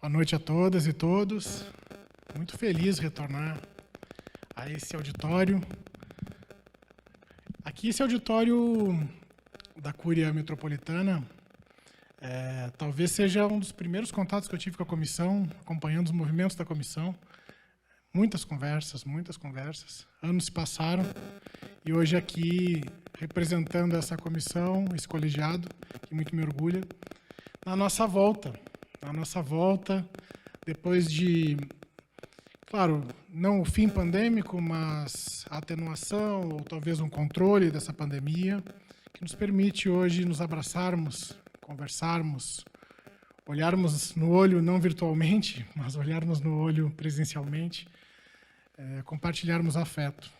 Boa noite a todas e todos. Muito feliz de retornar a esse auditório. Aqui, esse auditório da Cúria Metropolitana, talvez seja um dos primeiros contatos que eu tive com a comissão, acompanhando os movimentos da comissão. Muitas conversas. Anos se passaram e hoje aqui, representando essa comissão, esse colegiado, que muito me orgulha, na nossa volta, depois de, claro, não o fim pandêmico, mas a atenuação ou talvez um controle dessa pandemia, que nos permite hoje nos abraçarmos, conversarmos, olharmos no olho, não virtualmente, mas olharmos no olho presencialmente, compartilharmos afeto.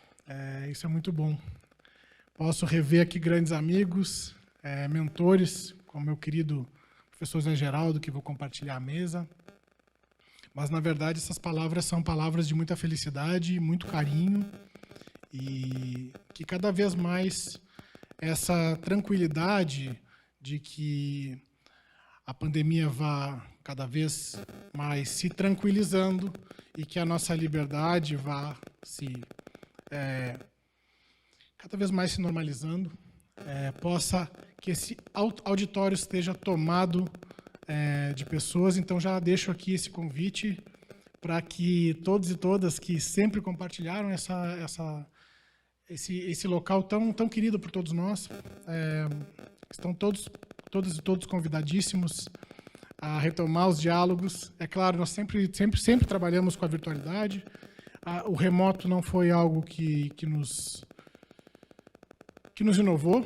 Isso é muito bom. Posso rever aqui grandes amigos, mentores, como meu querido professor Zé Geraldo, que vou compartilhar a mesa. Mas, na verdade, essas palavras são palavras de muita felicidade, muito carinho, e que cada vez mais essa tranquilidade de que a pandemia vá cada vez mais se tranquilizando e que a nossa liberdade vá se cada vez mais se normalizando, que esse auditório esteja tomado de pessoas. Então, já deixo aqui esse convite para que todos e todas que sempre compartilharam esse local tão querido por todos nós, estão todas e todos convidadíssimos a retomar os diálogos. É claro, nós sempre trabalhamos com a virtualidade. O remoto não foi algo que nos inovou,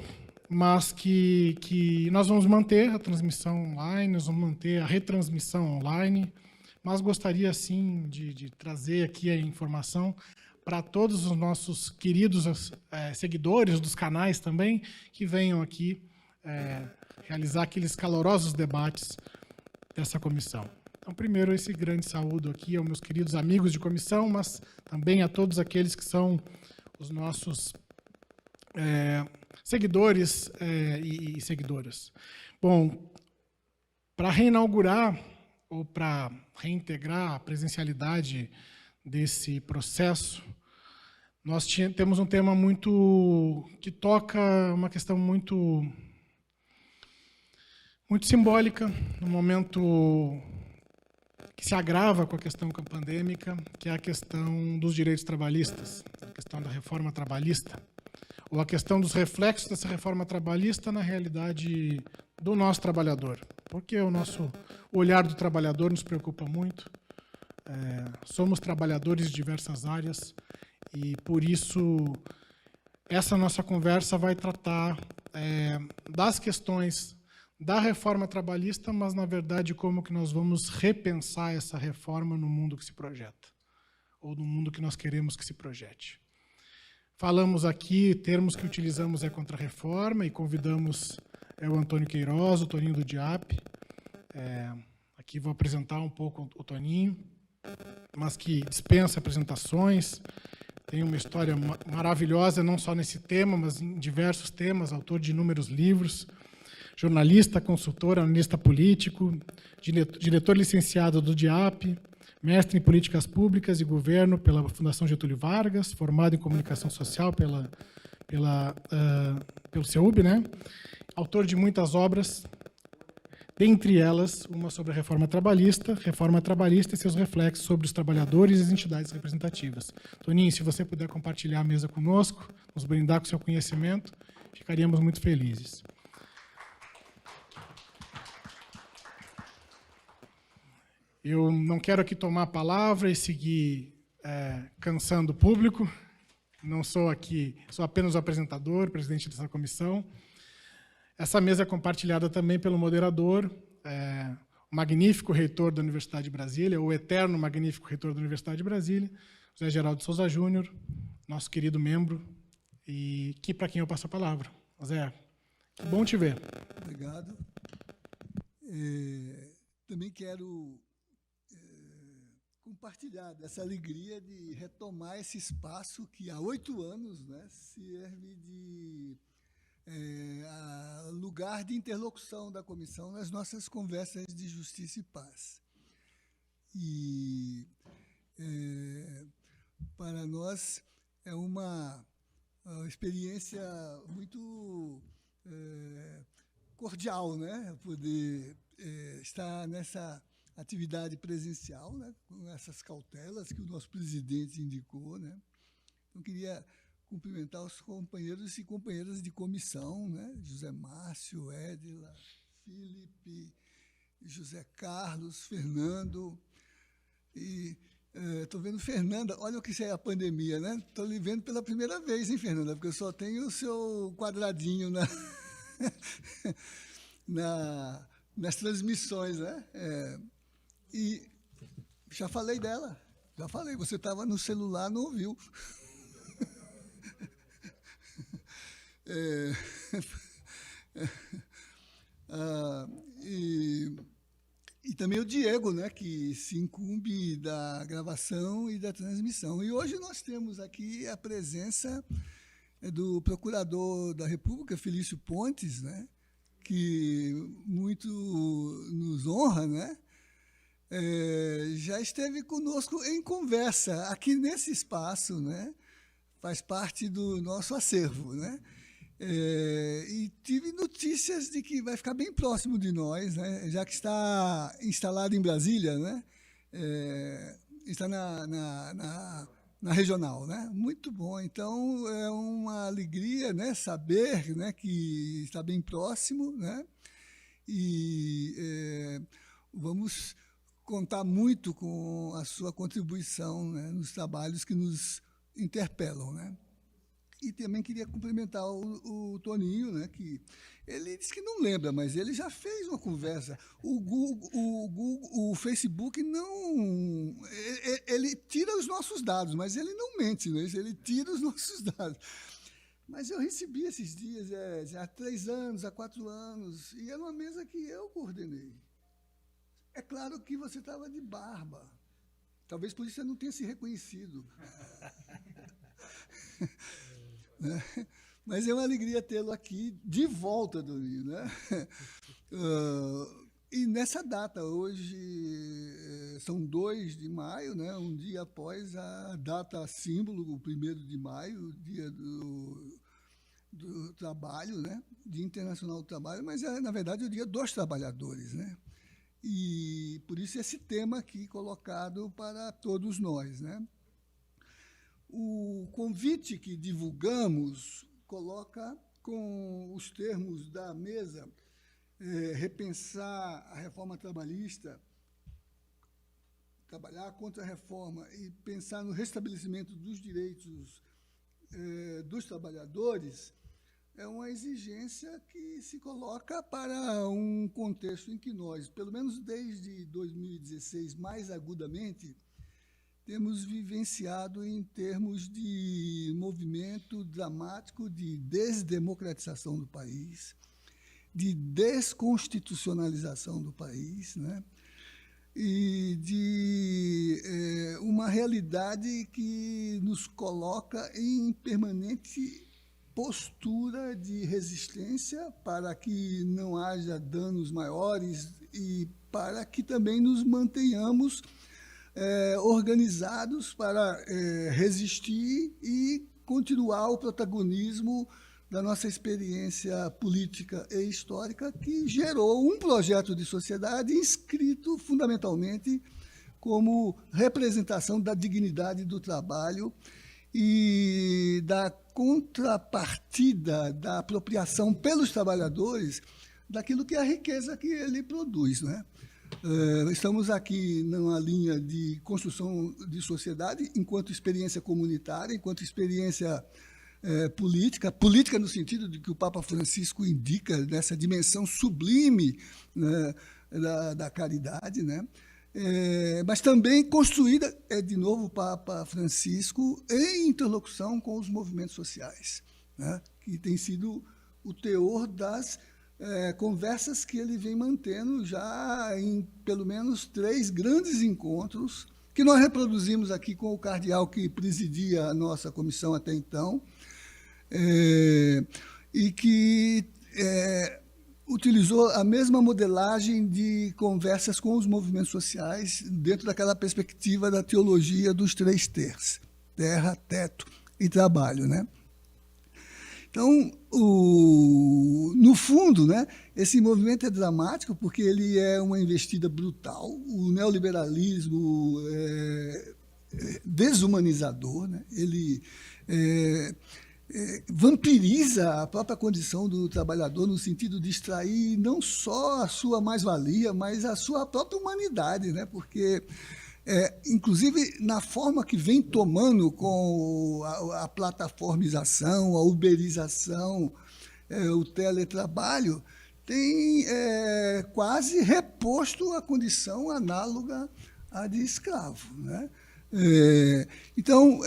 mas que nós vamos manter a transmissão online, nós vamos manter a retransmissão online, mas gostaria, sim, de trazer aqui a informação para todos os nossos queridos seguidores dos canais também, que venham aqui realizar aqueles calorosos debates dessa comissão. Então, primeiro, esse grande saúdo aqui aos meus queridos amigos de comissão, mas também a todos aqueles que são os nossos seguidores e seguidoras. Bom, para reinaugurar ou para reintegrar a presencialidade desse processo, nós temos um tema que toca uma questão muito simbólica, no momento que se agrava com a questão pandêmica, que é a questão dos direitos trabalhistas, a questão da reforma trabalhista, ou a questão dos reflexos dessa reforma trabalhista na realidade do nosso trabalhador. Porque o olhar do trabalhador nos preocupa muito. Somos trabalhadores de diversas áreas e, por isso, essa nossa conversa vai tratar das questões da reforma trabalhista, mas, na verdade, como que nós vamos repensar essa reforma no mundo que se projeta, ou no mundo que nós queremos que se projete. Falamos aqui, termos que utilizamos contra-reforma, e convidamos o Antônio Queiroz, o Toninho do DIAP. Aqui vou apresentar um pouco o Toninho, mas que dispensa apresentações, tem uma história maravilhosa, não só nesse tema, mas em diversos temas, autor de inúmeros livros, jornalista, consultor, analista político, diretor licenciado do DIAP, mestre em Políticas Públicas e Governo pela Fundação Getúlio Vargas, formado em Comunicação Social pelo CEUB, né? Autor de muitas obras, dentre elas, uma sobre a reforma trabalhista e seus reflexos sobre os trabalhadores e as entidades representativas. Toninho, se você puder compartilhar a mesa conosco, nos brindar com seu conhecimento, ficaríamos muito felizes. Eu não quero aqui tomar a palavra e seguir cansando o público. Não sou aqui, sou apenas o apresentador, presidente dessa comissão. Essa mesa é compartilhada também pelo moderador, o magnífico reitor da Universidade de Brasília, o eterno magnífico reitor da Universidade de Brasília, José Geraldo de Souza Júnior, nosso querido membro, e para quem eu passo a palavra. José, que bom te ver. Obrigado. Também quero compartilhar dessa alegria de retomar esse espaço que há 8 anos, né, serve de lugar de interlocução da comissão nas nossas conversas de justiça e paz. E para nós é uma experiência muito cordial, né? Poder estar nessa atividade presencial, né? Com essas cautelas que o nosso presidente indicou, né? Então, queria cumprimentar os companheiros e companheiras de comissão, né? José Márcio, Édila, Felipe, José Carlos, Fernando. E estou vendo Fernanda, olha o que isso é a pandemia, né? Estou lhe vendo pela primeira vez, hein, Fernanda? Porque eu só tenho o seu quadradinho nas transmissões, né? E já falei dela, já falei, você estava no celular, não ouviu. E também o Diego, né, que se incumbe da gravação e da transmissão. E hoje nós temos aqui a presença do Procurador da República, Felício Pontes, né, que muito nos honra, né? Já esteve conosco em conversa aqui nesse espaço, né? Faz parte do nosso acervo, né? E tive notícias de que vai ficar bem próximo de nós, né? Já que está instalado em Brasília, né? Está na regional, né? Muito bom. Então, é uma alegria, né, saber, né, que está bem próximo, né? E vamos contar muito com a sua contribuição, né, nos trabalhos que nos interpelam, né? E também queria cumprimentar o Toninho, né, que ele disse que não lembra, mas ele já fez uma conversa. O Facebook não... Ele tira os nossos dados, mas ele não mente, né? Ele tira os nossos dados. Mas eu recebi esses dias, já há 3 anos, há 4 anos, e era uma mesa que eu coordenei. É claro que você estava de barba. Talvez por isso você não tenha se reconhecido. Né? Mas é uma alegria tê-lo aqui de volta, Toninho, né? E nessa data, hoje são 2 de maio, né? Um dia após a data símbolo, o 1º de maio, dia do trabalho, né? Dia Internacional do Trabalho, mas na verdade, o Dia dos Trabalhadores, né? E por isso esse tema aqui colocado para todos nós, né? O convite que divulgamos coloca com os termos da mesa repensar a reforma trabalhista, trabalhar contra a reforma e pensar no restabelecimento dos direitos dos trabalhadores, é uma exigência que se coloca para um contexto em que nós, pelo menos desde 2016, mais agudamente, temos vivenciado em termos de movimento dramático de desdemocratização do país, de desconstitucionalização do país, né? E de uma realidade que nos coloca em permanente postura de resistência para que não haja danos maiores e para que também nos mantenhamos organizados para resistir e continuar o protagonismo da nossa experiência política e histórica, que gerou um projeto de sociedade inscrito fundamentalmente como representação da dignidade do trabalho e da contrapartida da apropriação pelos trabalhadores daquilo que é a riqueza que ele produz, né? Estamos aqui numa linha de construção de sociedade enquanto experiência comunitária, enquanto experiência política no sentido de que o Papa Francisco indica, nessa dimensão sublime, né, da caridade, né? Mas também construída, de novo, o Papa Francisco em interlocução com os movimentos sociais, né, que tem sido o teor das conversas que ele vem mantendo já em pelo menos 3 grandes encontros, que nós reproduzimos aqui com o cardeal que presidia a nossa comissão até então, e que utilizou a mesma modelagem de conversas com os movimentos sociais dentro daquela perspectiva da teologia dos 3 T's: terra, teto e trabalho, né? Então, no fundo, né, esse movimento é dramático porque ele é uma investida brutal. O neoliberalismo é desumanizador, né? Ele vampiriza a própria condição do trabalhador no sentido de extrair não só a sua mais-valia, mas a sua própria humanidade, né? Porque, inclusive, na forma que vem tomando com a plataformização, a uberização, o teletrabalho, tem quase reposto a condição análoga à de escravo, né? Então,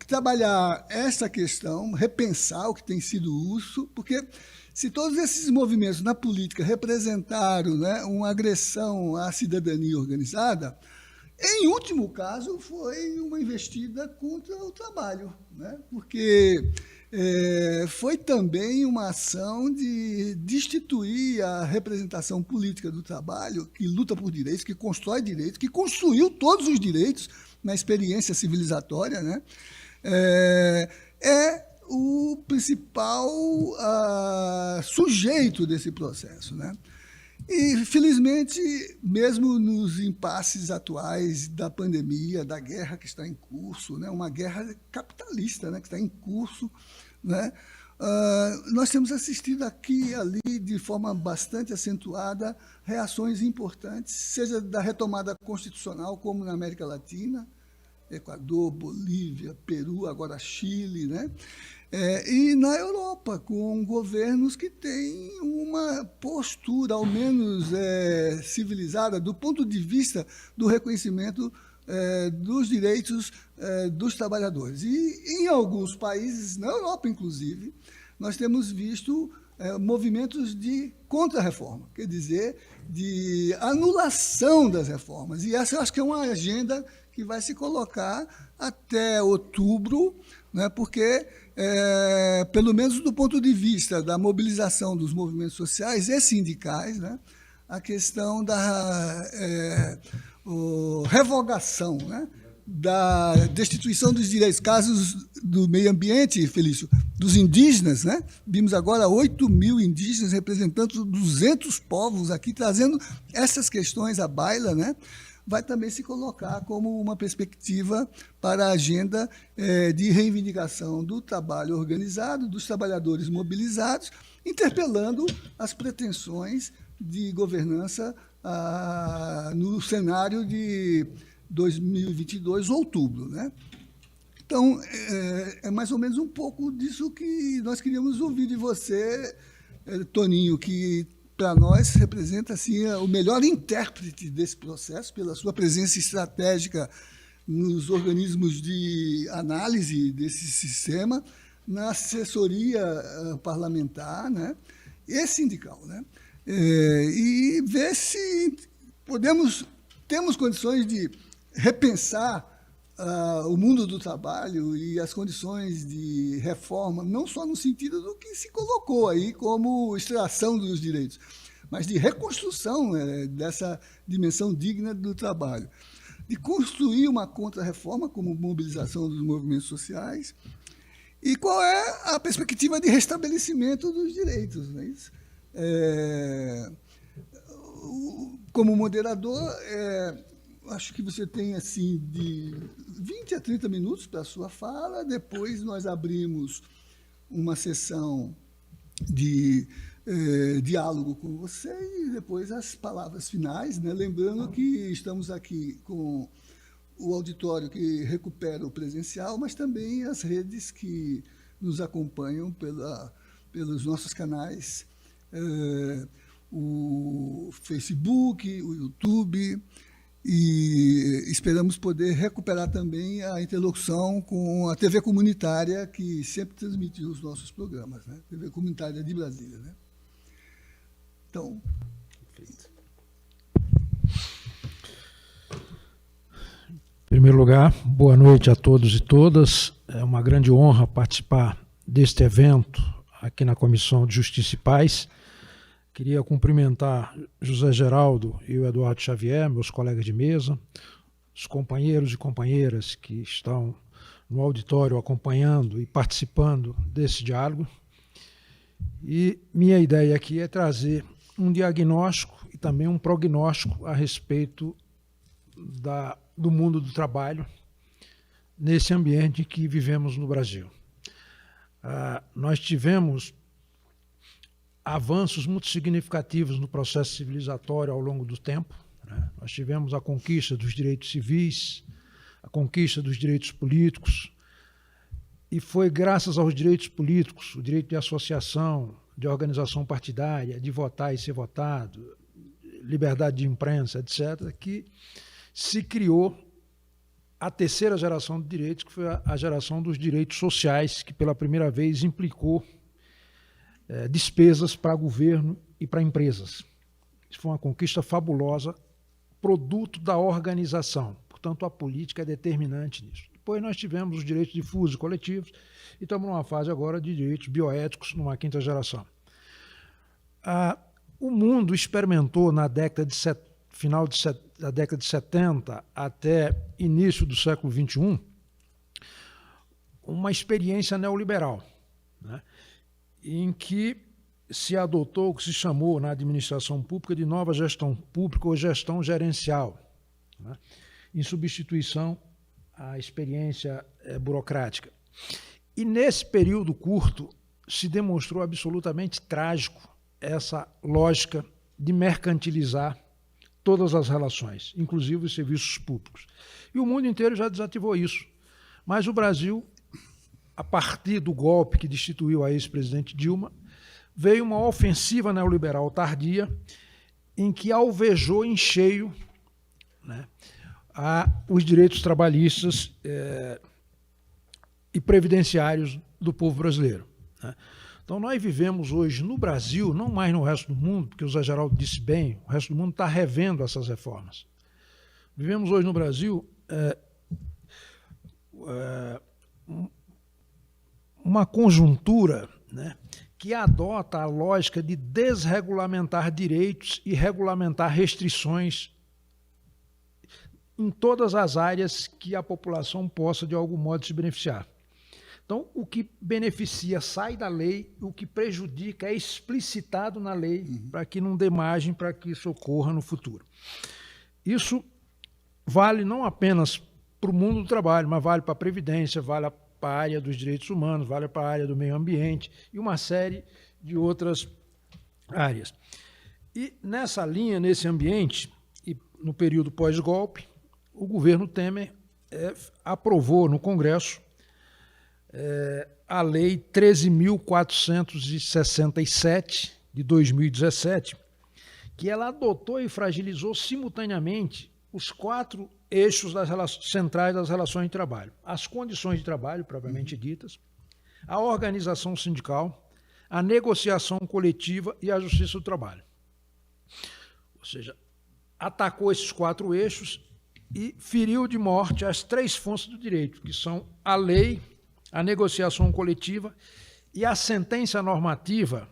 trabalhar essa questão, repensar o que tem sido uso, porque se todos esses movimentos na política representaram, né, uma agressão à cidadania organizada, em último caso, foi uma investida contra o trabalho, né? Porque foi também uma ação de destituir a representação política do trabalho, que luta por direitos, que constrói direitos, que construiu todos os direitos na experiência civilizatória, né? É o principal sujeito desse processo, né? E, felizmente, mesmo nos impasses atuais da pandemia, da guerra que está em curso, né, uma guerra capitalista, né, que está em curso, né, nós temos assistido aqui e ali, de forma bastante acentuada, reações importantes, seja da retomada constitucional, como na América Latina, Equador, Bolívia, Peru, agora Chile, né? E na Europa, com governos que têm uma postura, ao menos civilizada, do ponto de vista do reconhecimento dos direitos dos trabalhadores. E em alguns países, na Europa inclusive, nós temos visto movimentos de contra-reforma, quer dizer, de anulação das reformas. E essa eu acho que é uma agenda que vai se colocar até outubro, né, porque, pelo menos do ponto de vista da mobilização dos movimentos sociais e sindicais, né, a questão da revogação, né, da destituição dos direitos, casos do meio ambiente, Felício, dos indígenas, né? Vimos agora 8.000 indígenas representando 200 povos aqui, trazendo essas questões à baila, né? Vai também se colocar como uma perspectiva para a agenda de reivindicação do trabalho organizado, dos trabalhadores mobilizados, interpelando as pretensões de governança no cenário de 2022, outubro, né? Então, é mais ou menos um pouco disso que nós queríamos ouvir de você, Toninho, que para nós representa assim, o melhor intérprete desse processo, pela sua presença estratégica nos organismos de análise desse sistema, na assessoria parlamentar, né, e sindical, né? E ver se temos condições de repensar o mundo do trabalho e as condições de reforma, não só no sentido do que se colocou aí como extração dos direitos, mas de reconstrução dessa dimensão digna do trabalho, de construir uma contra-reforma como mobilização dos movimentos sociais, e qual é a perspectiva de restabelecimento dos direitos, não é isso? Como moderador, acho que você tem assim de 20 a 30 minutos para a sua fala, depois nós abrimos uma sessão de diálogo com você e depois as palavras finais, né? Lembrando que estamos aqui com o auditório que recupera o presencial, mas também as redes que nos acompanham pelos nossos canais, o Facebook, o YouTube, e esperamos poder recuperar também a interlocução com a TV comunitária, que sempre transmitiu os nossos programas, né? TV comunitária de Brasília, né? Então... Em primeiro lugar, boa noite a todos e todas. É uma grande honra participar deste evento aqui na Comissão de Justiça e Paz. Queria cumprimentar José Geraldo e o Eduardo Xavier, meus colegas de mesa, os companheiros e companheiras que estão no auditório acompanhando e participando desse diálogo. E minha ideia aqui é trazer um diagnóstico e também um prognóstico a respeito do mundo do trabalho nesse ambiente que vivemos no Brasil. Nós tivemos avanços muito significativos no processo civilizatório ao longo do tempo, né? Nós tivemos a conquista dos direitos civis, a conquista dos direitos políticos, e foi graças aos direitos políticos, o direito de associação, de organização partidária, de votar e ser votado, liberdade de imprensa, etc., que se criou a terceira geração de direitos, que foi a geração dos direitos sociais, que pela primeira vez implicou despesas para governo e para empresas. Isso foi uma conquista fabulosa, produto da organização. Portanto, a política é determinante nisso. Depois nós tivemos os direitos difusos e coletivos e estamos numa fase agora de direitos bioéticos, numa quinta geração. O mundo experimentou na final da década de 70 até início do século XXI uma experiência neoliberal, né, em que se adotou o que se chamou na administração pública de nova gestão pública ou gestão gerencial, né, em substituição à experiência burocrática. E nesse período curto se demonstrou absolutamente trágico essa lógica de mercantilizar todas as relações, inclusive os serviços públicos. E o mundo inteiro já desativou isso. Mas o Brasil, a partir do golpe que destituiu a ex-presidente Dilma, veio uma ofensiva neoliberal tardia em que alvejou em cheio, né, os direitos trabalhistas e previdenciários do povo brasileiro, né. Então, nós vivemos hoje no Brasil, não mais no resto do mundo, porque o Zé Geraldo disse bem, o resto do mundo está revendo essas reformas. Vivemos hoje no Brasil uma conjuntura, né, que adota a lógica de desregulamentar direitos e regulamentar restrições em todas as áreas que a população possa, de algum modo, se beneficiar. Então, o que beneficia sai da lei, o que prejudica é explicitado na lei, para que não dê margem para que isso ocorra no futuro. Isso vale não apenas para o mundo do trabalho, mas vale para a Previdência, vale para a área dos direitos humanos, vale para a área do meio ambiente e uma série de outras áreas. E nessa linha, nesse ambiente, e no período pós-golpe, o governo Temer aprovou no Congresso a Lei 13.467, de 2017, que ela adotou e fragilizou simultaneamente os 4 eixos centrais das relações de trabalho. As condições de trabalho, propriamente ditas, a organização sindical, a negociação coletiva e a justiça do trabalho. Ou seja, atacou esses 4 eixos e feriu de morte as 3 fontes do direito, que são a lei, a negociação coletiva e a sentença normativa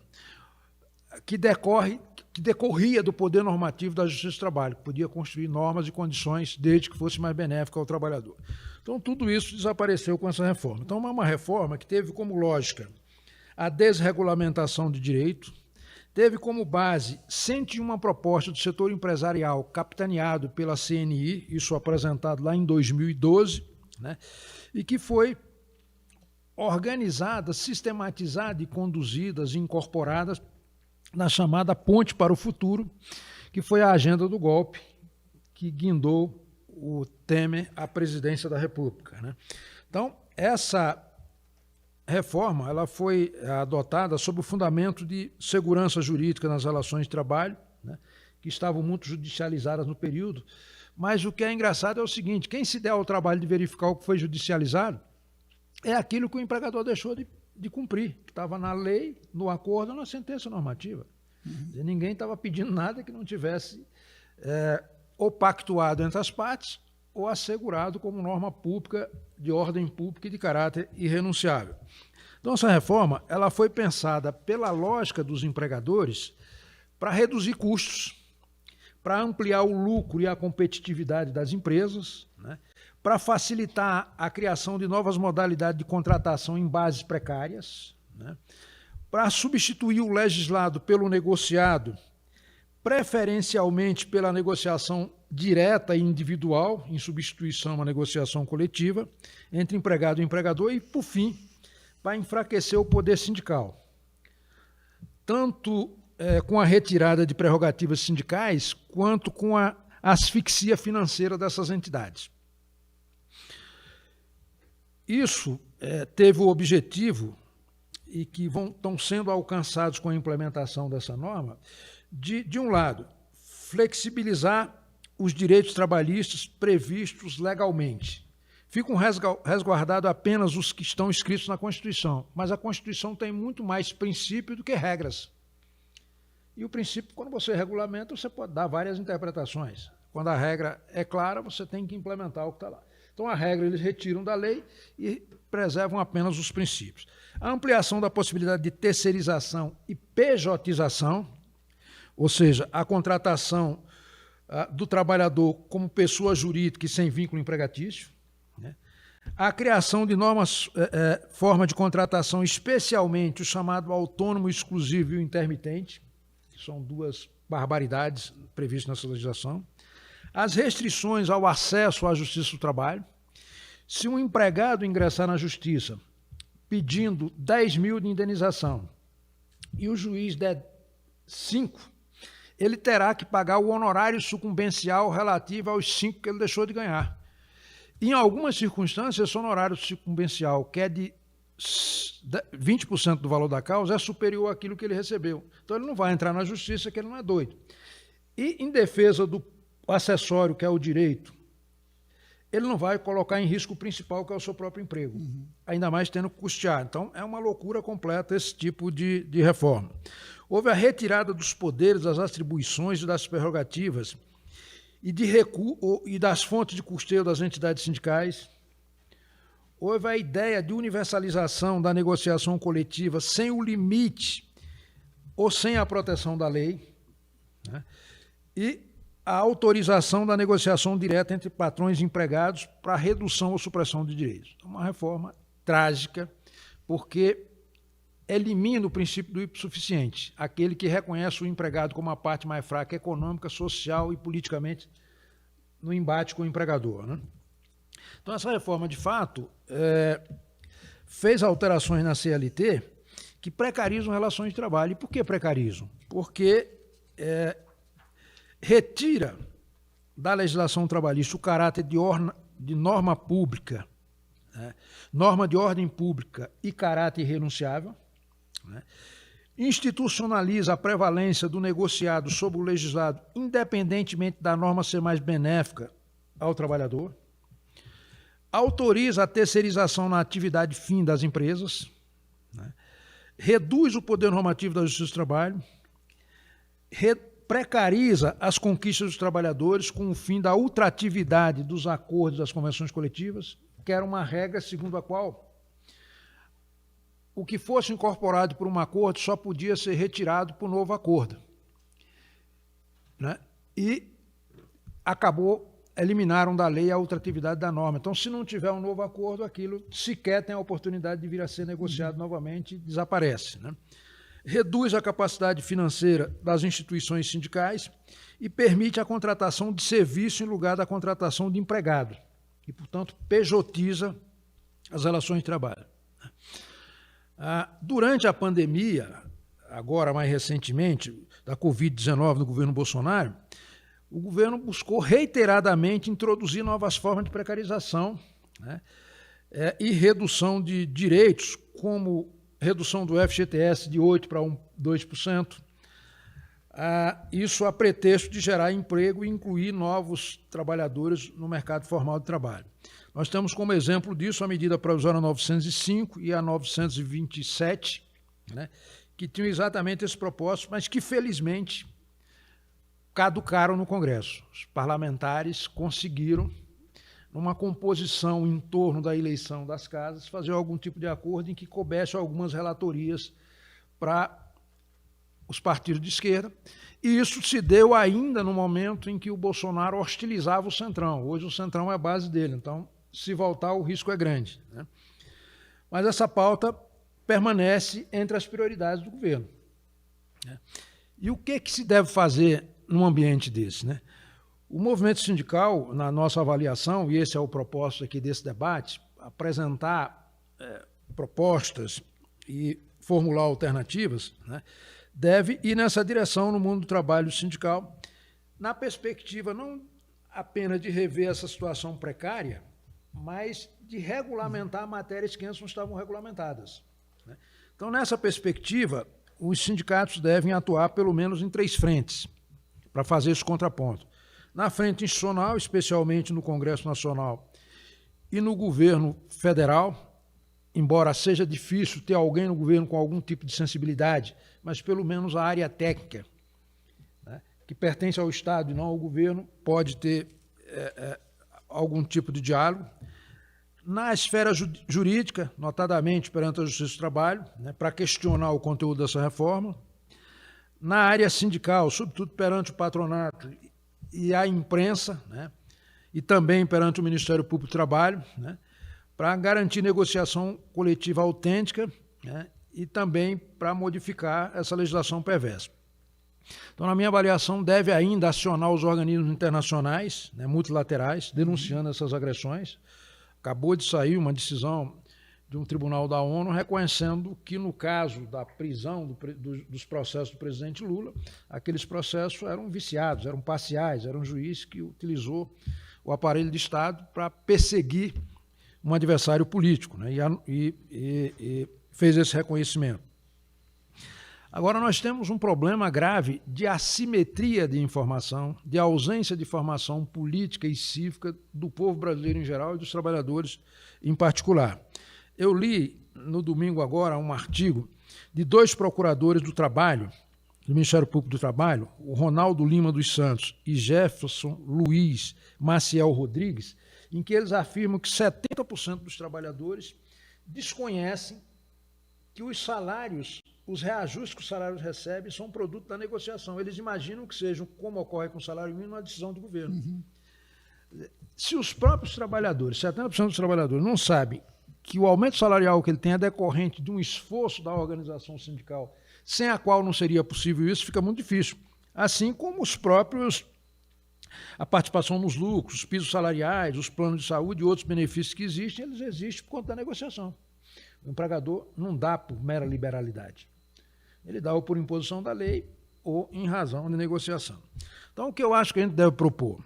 que decorria do poder normativo da Justiça do Trabalho, que podia construir normas e condições desde que fosse mais benéfica ao trabalhador. Então, tudo isso desapareceu com essa reforma. Então, é uma reforma que teve como lógica a desregulamentação de direito, teve como base 101 propostas do setor empresarial capitaneado pela CNI, isso apresentado lá em 2012, né, e que foi organizadas, sistematizadas e conduzidas e incorporadas na chamada Ponte para o Futuro, que foi a agenda do golpe que guindou o Temer à presidência da República, né? Então, essa reforma ela foi adotada sob o fundamento de segurança jurídica nas relações de trabalho, né, que estavam muito judicializadas no período, mas o que é engraçado é o seguinte, quem se der ao trabalho de verificar o que foi judicializado é aquilo que o empregador deixou de cumprir, que estava na lei, no acordo, na sentença normativa. Ninguém estava pedindo nada que não tivesse ou pactuado entre as partes ou assegurado como norma pública, de ordem pública e de caráter irrenunciável. Então, essa reforma ela foi pensada pela lógica dos empregadores para reduzir custos, para ampliar o lucro e a competitividade das empresas, né? Para facilitar a criação de novas modalidades de contratação em bases precárias, né? Para substituir o legislado pelo negociado, preferencialmente pela negociação direta e individual, em substituição à negociação coletiva, entre empregado e empregador, e, por fim, para enfraquecer o poder sindical, tanto com a retirada de prerrogativas sindicais, quanto com a asfixia financeira dessas entidades. Isso teve o objetivo, e que estão sendo alcançados com a implementação dessa norma, de um lado, flexibilizar os direitos trabalhistas previstos legalmente. Ficam resguardados apenas os que estão escritos na Constituição, mas a Constituição tem muito mais princípio do que regras. E o princípio, quando você regulamenta, você pode dar várias interpretações. Quando a regra é clara, você tem que implementar o que está lá. Então, a regra eles retiram da lei e preservam apenas os princípios. A ampliação da possibilidade de terceirização e pejotização, ou seja, a contratação do trabalhador como pessoa jurídica e sem vínculo empregatício, né? A criação de normas, forma de contratação, especialmente o chamado autônomo exclusivo e o intermitente, que são duas barbaridades previstas nessa legislação. As restrições ao acesso à Justiça do Trabalho. Se um empregado ingressar na Justiça pedindo 10 mil de indenização e o juiz der 5, ele terá que pagar o honorário sucumbencial relativo aos 5 que ele deixou de ganhar. Em algumas circunstâncias, esse honorário sucumbencial, que é de 20% do valor da causa, é superior àquilo que ele recebeu. Então, ele não vai entrar na Justiça, que ele não é doido. E, em defesa do acessório, que é o direito, ele não vai colocar em risco o principal, que é o seu próprio emprego, ainda mais tendo que custear. Então, é uma loucura completa esse tipo de reforma. Houve a retirada dos poderes, das atribuições e das prerrogativas e das fontes de custeio das entidades sindicais. Houve a ideia de universalização da negociação coletiva sem o limite ou sem a proteção da lei, né? E a autorização da negociação direta entre patrões e empregados para redução ou supressão de direitos. É uma reforma trágica, porque elimina o princípio do hipossuficiente, aquele que reconhece o empregado como a parte mais fraca econômica, social e politicamente no embate com o empregador, né? Então, essa reforma, de fato, fez alterações na CLT que precarizam relações de trabalho. E por que precarizam? Porque retira da legislação trabalhista o caráter de norma pública, né? Norma de ordem pública e caráter irrenunciável, né? Institucionaliza a prevalência do negociado sobre o legislado, independentemente da norma ser mais benéfica ao trabalhador, autoriza a terceirização na atividade fim das empresas, né? Reduz o poder normativo da Justiça do Trabalho, precariza as conquistas dos trabalhadores com o fim da ultratividade dos acordos das convenções coletivas, que era uma regra segundo a qual o que fosse incorporado por um acordo só podia ser retirado por novo acordo, né? E eliminaram da lei a ultratividade da norma. Então, se não tiver um novo acordo, aquilo sequer tem a oportunidade de vir a ser negociado novamente e desaparece, né? Reduz a capacidade financeira das instituições sindicais e permite a contratação de serviço em lugar da contratação de empregado e, portanto, pejotiza as relações de trabalho. Durante a pandemia, agora mais recentemente, da Covid-19 no governo Bolsonaro, o governo buscou reiteradamente introduzir novas formas de precarização, né, e redução de direitos, como redução do FGTS de 8% para 2%, isso a pretexto de gerar emprego e incluir novos trabalhadores no mercado formal de trabalho. Nós temos como exemplo disso a medida provisória 905 e a 927, né, que tinham exatamente esse propósito, mas que, felizmente, caducaram no Congresso. Os parlamentares conseguiram, numa composição em torno da eleição das casas, fazer algum tipo de acordo em que coubesse algumas relatorias para os partidos de esquerda, e isso se deu ainda no momento em que o Bolsonaro hostilizava o Centrão. Hoje o Centrão é a base dele, então, se voltar, o risco é grande, né? Mas essa pauta permanece entre as prioridades do governo, né? E o que se deve fazer num ambiente desse, né? O movimento sindical, na nossa avaliação, e esse é o propósito aqui desse debate, apresentar propostas e formular alternativas, né, deve ir nessa direção no mundo do trabalho sindical, na perspectiva não apenas de rever essa situação precária, mas de regulamentar matérias que antes não estavam regulamentadas, né? Então, nessa perspectiva, os sindicatos devem atuar pelo menos em 3 frentes para fazer esse contraponto. Na frente institucional, especialmente no Congresso Nacional e no governo federal, embora seja difícil ter alguém no governo com algum tipo de sensibilidade, mas pelo menos a área técnica, né, que pertence ao Estado e não ao governo, pode ter algum tipo de diálogo. Na esfera jurídica, notadamente perante a Justiça do Trabalho, né, para questionar o conteúdo dessa reforma. Na área sindical, sobretudo perante o patronato e a imprensa, né, e também perante o Ministério Público do Trabalho, né, para garantir negociação coletiva autêntica, né, e também para modificar essa legislação perversa. Então, na minha avaliação, deve ainda acionar os organismos internacionais, né, multilaterais, denunciando essas agressões. Acabou de sair uma decisão de um tribunal da ONU reconhecendo que, no caso da prisão dos processos do presidente Lula, aqueles processos eram viciados, eram parciais, era um juiz que utilizou o aparelho de Estado para perseguir um adversário político, né, e fez esse reconhecimento. Agora, nós temos um problema grave de assimetria de informação, de ausência de formação política e cívica do povo brasileiro em geral e dos trabalhadores em particular. Eu li, no domingo agora, um artigo de 2 procuradores do trabalho, do Ministério Público do Trabalho, o Ronaldo Lima dos Santos e Jefferson Luiz Maciel Rodrigues, em que eles afirmam que 70% dos trabalhadores desconhecem que os salários, os reajustes que os salários recebem são produto da negociação. Eles imaginam que sejam, como ocorre com o salário mínimo, uma decisão do governo. Uhum. Se os próprios trabalhadores, 70% dos trabalhadores, não sabem que o aumento salarial que ele tem é decorrente de um esforço da organização sindical, sem a qual não seria possível isso, fica muito difícil. Assim como os próprios, a participação nos lucros, os pisos salariais, os planos de saúde e outros benefícios que existem, eles existem por conta da negociação. O empregador não dá por mera liberalidade. Ele dá ou por imposição da lei ou em razão de negociação. Então, o que eu acho que a gente deve propor?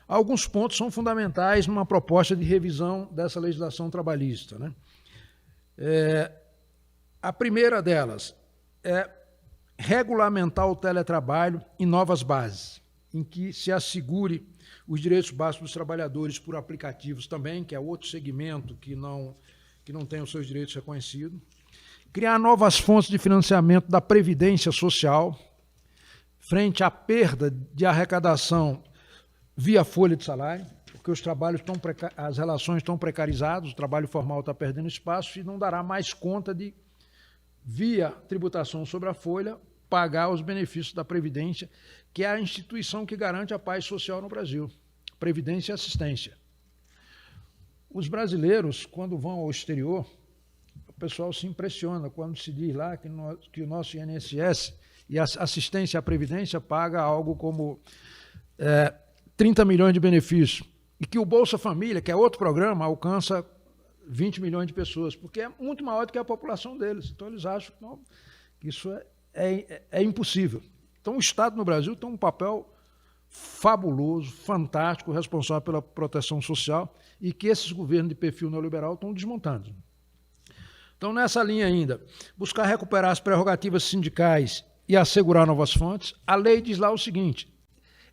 Alguns pontos são fundamentais numa proposta de revisão dessa legislação trabalhista, né? A primeira delas é regulamentar o teletrabalho em novas bases, em que se assegure os direitos básicos dos trabalhadores por aplicativos também, que é outro segmento que não tem os seus direitos reconhecidos. Criar novas fontes de financiamento da Previdência Social, frente à perda de arrecadação via folha de salário, porque as relações estão precarizadas, o trabalho formal está perdendo espaço e não dará mais conta de, via tributação sobre a folha, pagar os benefícios da Previdência, que é a instituição que garante a paz social no Brasil. Previdência e assistência. Os brasileiros, quando vão ao exterior, o pessoal se impressiona quando se diz lá que o nosso INSS e a assistência à Previdência paga algo como 30 milhões de benefícios, e que o Bolsa Família, que é outro programa, alcança 20 milhões de pessoas, porque é muito maior do que a população deles. Então, eles acham que isso é impossível. Então, o Estado no Brasil tem um papel fabuloso, fantástico, responsável pela proteção social, e que esses governos de perfil neoliberal estão desmontando. Então, nessa linha ainda, buscar recuperar as prerrogativas sindicais e assegurar novas fontes. A lei diz lá o seguinte: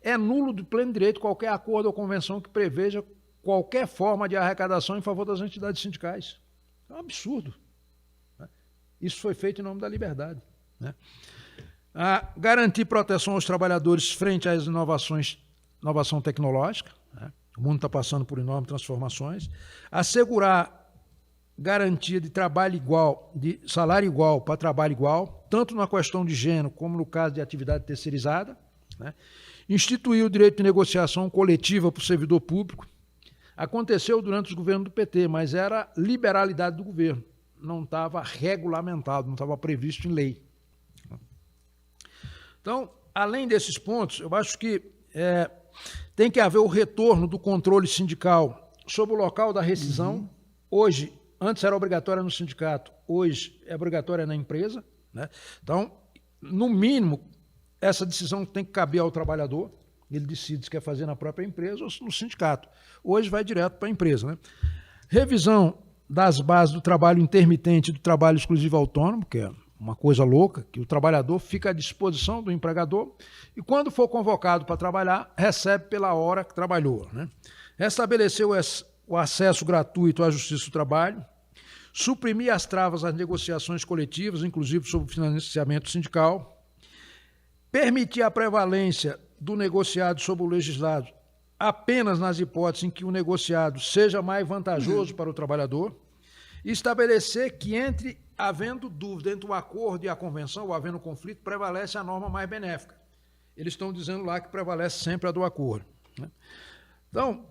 é nulo de pleno direito qualquer acordo ou convenção que preveja qualquer forma de arrecadação em favor das entidades sindicais. É um absurdo, né? Isso foi feito em nome da liberdade, né? Garantir proteção aos trabalhadores frente às inovação tecnológica, né? O mundo está passando por enormes transformações. Assegurar garantia de trabalho igual, de salário igual para trabalho igual, tanto na questão de gênero como no caso de atividade terceirizada, né? Instituiu o direito de negociação coletiva para o servidor público. Aconteceu durante os governos do PT, mas era liberalidade do governo, não estava regulamentado, não estava previsto em lei. Então, além desses pontos, eu acho que tem que haver o retorno do controle sindical sobre o local da rescisão. Hoje, antes era obrigatória no sindicato, hoje é obrigatória na empresa, né? Então, no mínimo, essa decisão tem que caber ao trabalhador, ele decide se quer fazer na própria empresa ou no sindicato. Hoje vai direto para a empresa, né? Revisão das bases do trabalho intermitente e do trabalho exclusivo autônomo, que é uma coisa louca, que o trabalhador fica à disposição do empregador e, quando for convocado para trabalhar, recebe pela hora que trabalhou, né? Restabelecer o acesso gratuito à justiça do trabalho, suprimir as travas às negociações coletivas, inclusive sobre o financiamento sindical, permitir a prevalência do negociado sobre o legislado apenas nas hipóteses em que o negociado seja mais vantajoso para o trabalhador, e estabelecer que, havendo dúvida entre o acordo e a convenção, ou havendo conflito, prevalece a norma mais benéfica. Eles estão dizendo lá que prevalece sempre a do acordo, né? Então,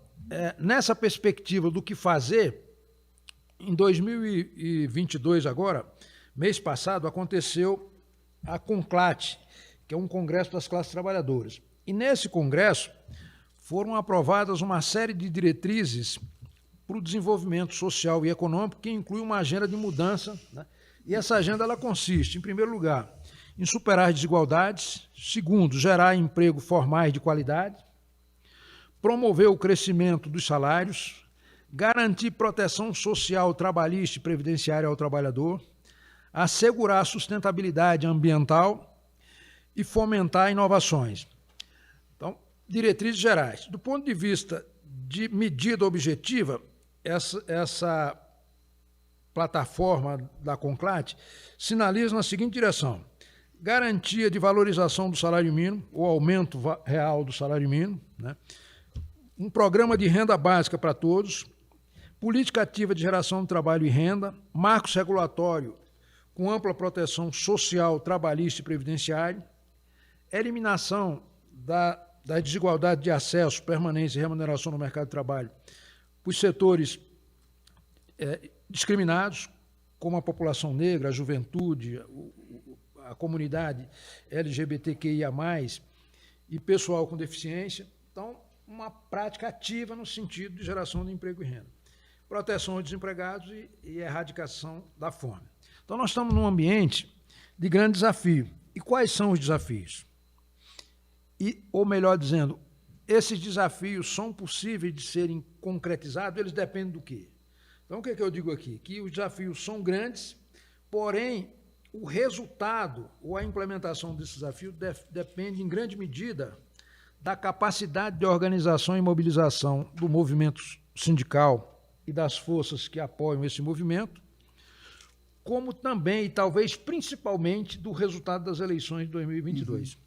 nessa perspectiva do que fazer, em 2022 agora, mês passado, aconteceu a CONCLAT, que é um congresso das classes trabalhadoras. E nesse congresso foram aprovadas uma série de diretrizes para o desenvolvimento social e econômico, que inclui uma agenda de mudança, né? E essa agenda ela consiste, em primeiro lugar, em superar as desigualdades, segundo, gerar emprego formais de qualidade, promover o crescimento dos salários, garantir proteção social, trabalhista e previdenciária ao trabalhador, assegurar a sustentabilidade ambiental e fomentar inovações. Então, diretrizes gerais. Do ponto de vista de medida objetiva, essa plataforma da CONCLAT sinaliza na seguinte direção: garantia de valorização do salário mínimo, ou aumento real do salário mínimo, né? Um programa de renda básica para todos, política ativa de geração de trabalho e renda, marcos regulatório com ampla proteção social, trabalhista e previdenciária, eliminação da desigualdade de acesso, permanência e remuneração no mercado de trabalho para os setores discriminados, como a população negra, a juventude, a comunidade LGBTQIA+, e pessoal com deficiência. Então, uma prática ativa no sentido de geração de emprego e renda. Proteção aos desempregados e erradicação da fome. Então, nós estamos num ambiente de grande desafio. E quais são os desafios? Ou melhor dizendo, esses desafios são possíveis de serem concretizados, eles dependem do quê? Então, o que é que eu digo aqui? Que os desafios são grandes, porém, o resultado ou a implementação desse desafio depende, em grande medida, da capacidade de organização e mobilização do movimento sindical e das forças que apoiam esse movimento, como também, e talvez principalmente, do resultado das eleições de 2022.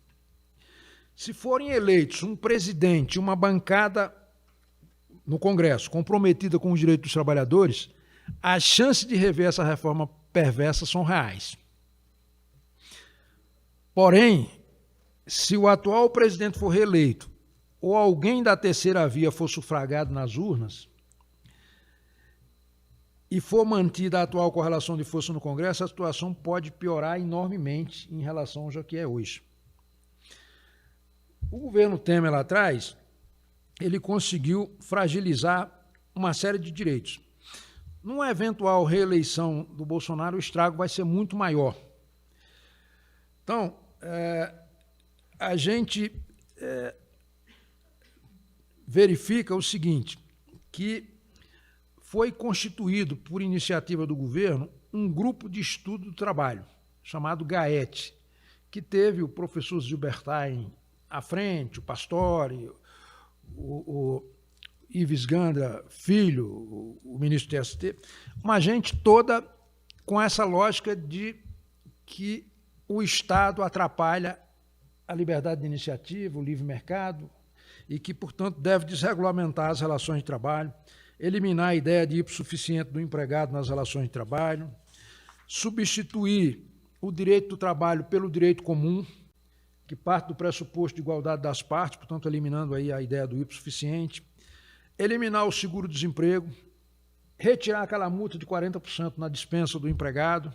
Se forem eleitos um presidente e uma bancada no Congresso comprometida com os direitos dos trabalhadores, as chances de rever essa reforma perversa são reais. Porém, se o atual presidente for reeleito ou alguém da terceira via for sufragado nas urnas e for mantida a atual correlação de força no Congresso, a situação pode piorar enormemente em relação ao que é hoje. O governo Temer, lá atrás, ele conseguiu fragilizar uma série de direitos. Numa eventual reeleição do Bolsonaro, o estrago vai ser muito maior. Então, a gente verifica o seguinte, que foi constituído, por iniciativa do governo, um grupo de estudo do trabalho, chamado GAET, que teve o professor Gilbertain à frente, o Pastore, o Ives Gandra Filho, o ministro do TST, uma gente toda com essa lógica de que o Estado atrapalha a liberdade de iniciativa, o livre mercado, e que, portanto, deve desregulamentar as relações de trabalho, eliminar a ideia de hipossuficiente do empregado nas relações de trabalho, substituir o direito do trabalho pelo direito comum, que parte do pressuposto de igualdade das partes, portanto, eliminando aí a ideia do hipossuficiente, eliminar o seguro-desemprego, retirar aquela multa de 40% na dispensa do empregado,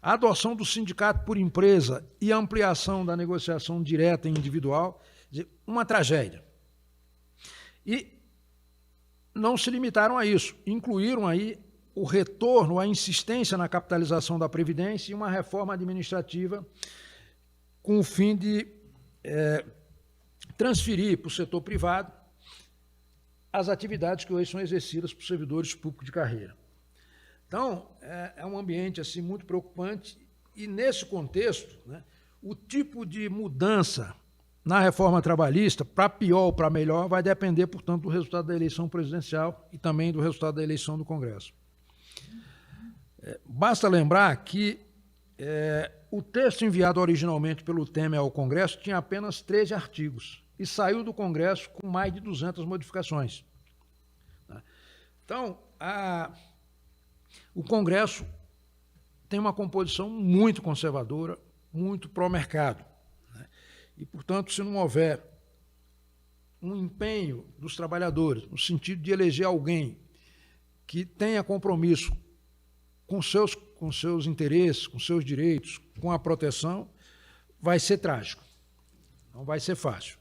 a adoção do sindicato por empresa e a ampliação da negociação direta e individual, quer dizer, uma tragédia. E não se limitaram a isso, incluíram aí o retorno, a insistência na capitalização da Previdência e uma reforma administrativa com o fim de transferir para o setor privado as atividades que hoje são exercidas por servidores públicos de carreira. Então, é um ambiente assim, muito preocupante e, nesse contexto, né, o tipo de mudança na reforma trabalhista, para pior ou para melhor, vai depender, portanto, do resultado da eleição presidencial e também do resultado da eleição do Congresso. Basta lembrar que o texto enviado originalmente pelo Temer ao Congresso tinha apenas 13 artigos e saiu do Congresso com mais de 200 modificações. Então, o Congresso tem uma composição muito conservadora, muito pró-mercado. E, portanto, se não houver um empenho dos trabalhadores, no sentido de eleger alguém que tenha compromisso com seus interesses, com seus direitos, com a proteção, vai ser trágico. Não vai ser fácil,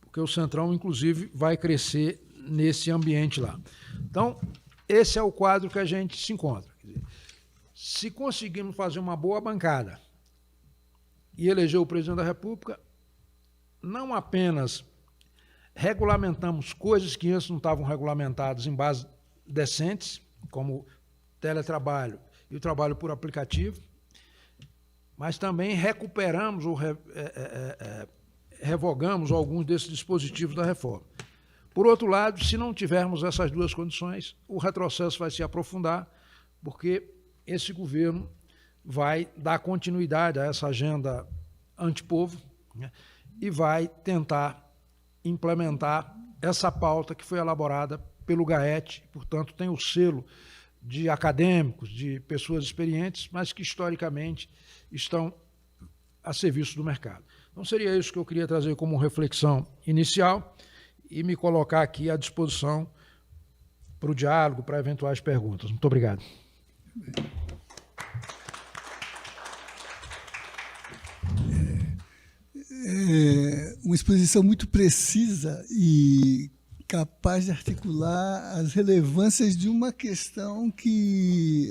porque o Centrão, inclusive, vai crescer nesse ambiente lá. Então, esse é o quadro que a gente se encontra. Quer dizer, se conseguirmos fazer uma boa bancada e eleger o presidente da República, não apenas regulamentamos coisas que antes não estavam regulamentadas em bases decentes, como teletrabalho e o trabalho por aplicativo, mas também recuperamos ou revogamos alguns desses dispositivos da reforma. Por outro lado, se não tivermos essas duas condições, o retrocesso vai se aprofundar, porque esse governo vai dar continuidade a essa agenda antipovo, né, e vai tentar implementar essa pauta que foi elaborada pelo GAET, portanto, tem o selo de acadêmicos, de pessoas experientes, mas que, historicamente, estão a serviço do mercado. Então, seria isso que eu queria trazer como reflexão inicial e me colocar aqui à disposição para o diálogo, para eventuais perguntas. Muito obrigado. Uma exposição muito precisa e capaz de articular as relevâncias de uma questão que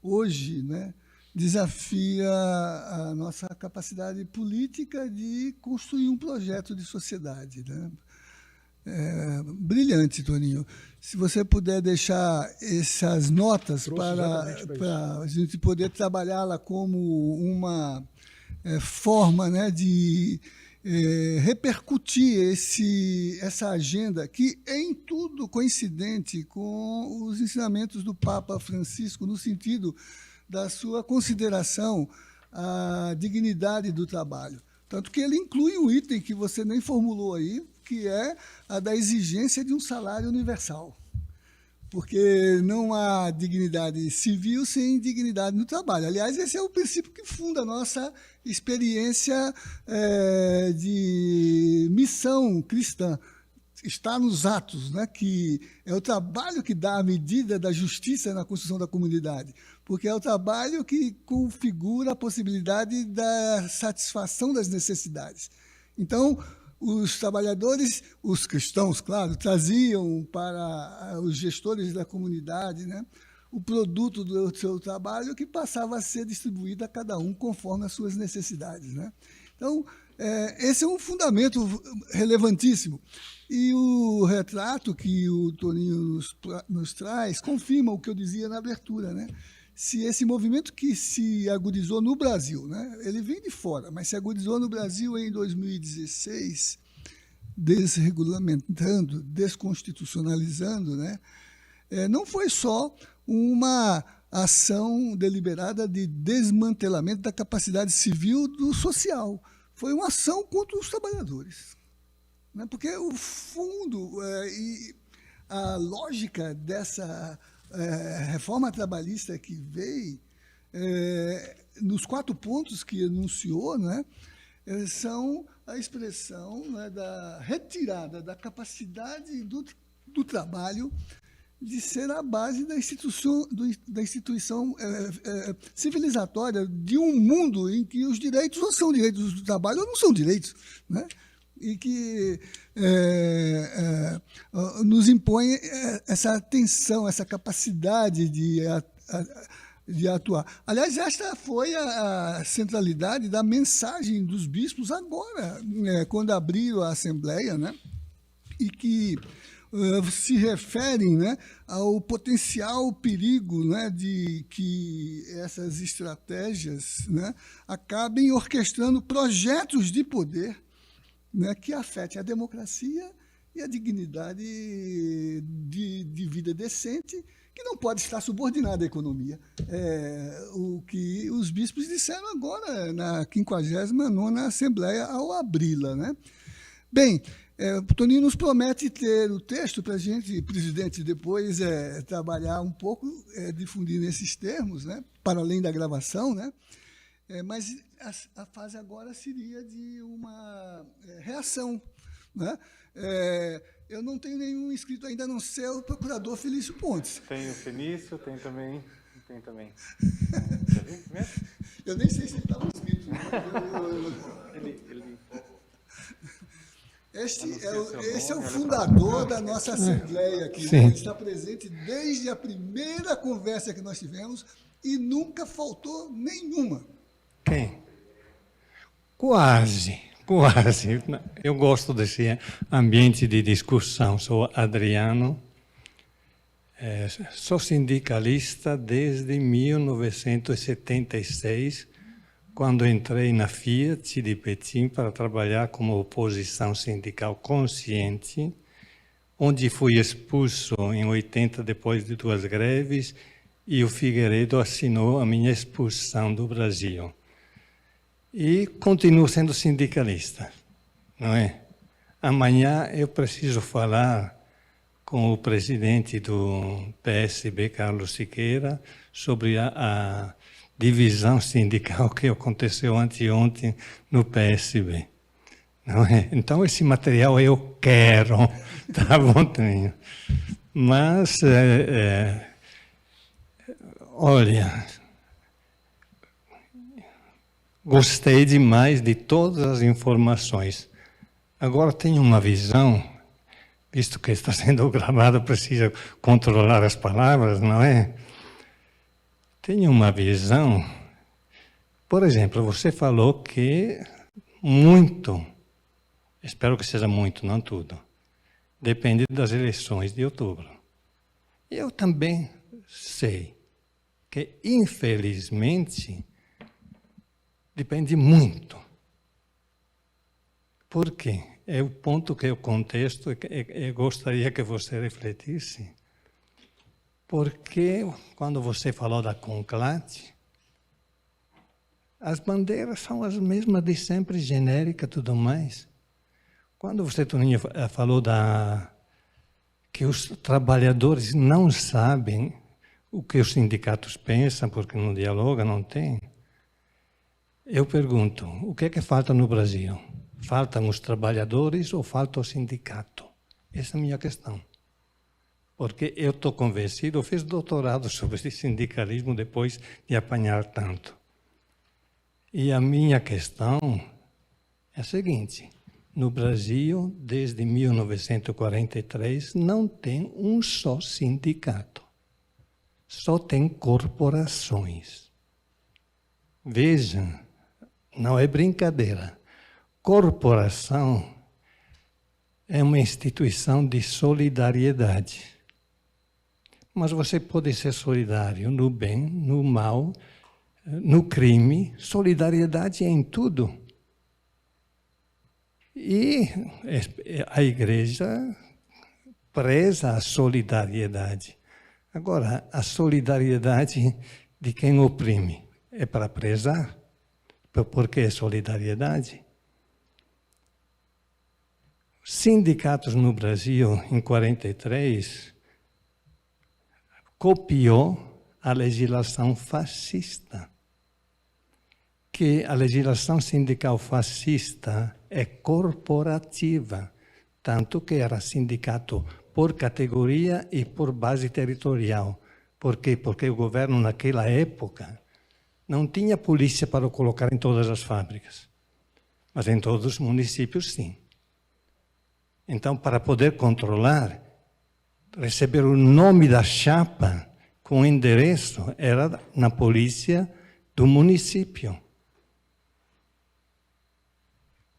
hoje, né, desafia a nossa capacidade política de construir um projeto de sociedade, né? Brilhante, Toninho. Se você puder deixar essas notas para a gente poder trabalhá-la como uma forma, né, de repercutir essa agenda que é em tudo coincidente com os ensinamentos do Papa Francisco no sentido da sua consideração à dignidade do trabalho. Tanto que ele inclui um item que você nem formulou aí, que é a da exigência de um salário universal. Porque não há dignidade civil sem dignidade no trabalho. Aliás, esse é o princípio que funda a nossa experiência de missão cristã. Está nos atos, né, que é o trabalho que dá a medida da justiça na construção da comunidade, porque é o trabalho que configura a possibilidade da satisfação das necessidades. Então, os trabalhadores, os cristãos, claro, traziam para os gestores da comunidade, né, o produto do seu trabalho que passava a ser distribuído a cada um conforme as suas necessidades, né? Então, esse é um fundamento relevantíssimo. E o retrato que o Toninho nos traz confirma o que eu dizia na abertura, né? Se esse movimento que se agudizou no Brasil, né, ele vem de fora, mas se agudizou no Brasil em 2016, desregulamentando, desconstitucionalizando, né, não foi só uma ação deliberada de desmantelamento da capacidade civil do social, foi uma ação contra os trabalhadores. Né, porque o fundo e a lógica dessa reforma trabalhista que veio, nos 4 pontos que enunciou, né, são a expressão, né, da retirada da capacidade do trabalho de ser a base da instituição civilizatória de um mundo em que os direitos ou são direitos do trabalho ou não são direitos, né? E que nos impõe essa tensão, essa capacidade de atuar. Aliás, esta foi a centralidade da mensagem dos bispos agora, quando abriram a Assembleia, né? E que se referem, né, ao potencial perigo, né, de que essas estratégias, né, acabem orquestrando projetos de poder, né, que afetem a democracia e a dignidade de vida decente, que não pode estar subordinada à economia. O que os bispos disseram agora na 59ª Assembleia ao abri-la, né? Bem, o Toninho nos promete ter o texto para a gente, presidente, depois trabalhar um pouco, difundir nesses termos, né, para além da gravação, né? Mas a fase agora seria de uma reação, né? Eu não tenho nenhum inscrito ainda, a não ser o procurador Felício Pontes. Tem o Felício, tem também. Eu nem sei se ele estava inscrito. Esse é o fundador da nossa Assembleia aqui. Ele está presente desde a primeira conversa que nós tivemos e nunca faltou nenhuma. Quem? Quase. Eu gosto desse ambiente de discussão. Sou Adriano, sou sindicalista desde 1976, quando entrei na Fiat de Betim para trabalhar como oposição sindical consciente, onde fui expulso em 80 depois de 2 greves e o Figueiredo assinou a minha expulsão do Brasil. E continuo sendo sindicalista, não é? Amanhã eu preciso falar com o presidente do PSB, Carlos Siqueira, sobre a divisão sindical que aconteceu anteontem no PSB. Não é? Então, esse material eu quero, tá bom, Toninho? Mas, olha, gostei demais de todas as informações. Agora tenho uma visão, visto que está sendo gravado, preciso controlar as palavras, não é? Tenho uma visão, por exemplo, você falou que muito, espero que seja muito, não tudo, depende das eleições de outubro. Eu também sei que, infelizmente, depende muito. Por quê? É o ponto que eu contesto e gostaria que você refletisse. Porque, quando você falou da CONCLAT, as bandeiras são as mesmas de sempre, genérica e tudo mais. Quando você, Toninho, falou que os trabalhadores não sabem o que os sindicatos pensam, porque não dialogam, não tem, eu pergunto, o que é que falta no Brasil? Faltam os trabalhadores ou falta o sindicato? Essa é a minha questão. Porque eu estou convencido, eu fiz doutorado sobre esse sindicalismo depois de apanhar tanto. E a minha questão é a seguinte, no Brasil, desde 1943, não tem um só sindicato. Só tem corporações. Vejam, não é brincadeira. Corporação é uma instituição de solidariedade. Mas você pode ser solidário no bem, no mal, no crime. Solidariedade é em tudo. E a igreja preza a solidariedade. Agora, a solidariedade de quem oprime é para prezar? Por que solidariedade? sindicatos no Brasil, em 43, copiou a legislação fascista. Que a legislação sindical fascista é corporativa, tanto que era sindicato por categoria e por base territorial. Por quê? Porque o governo, naquela época, não tinha polícia para colocar em todas as fábricas, mas em todos os municípios, sim. Então, para poder controlar, receber o nome da chapa com o endereço era na polícia do município.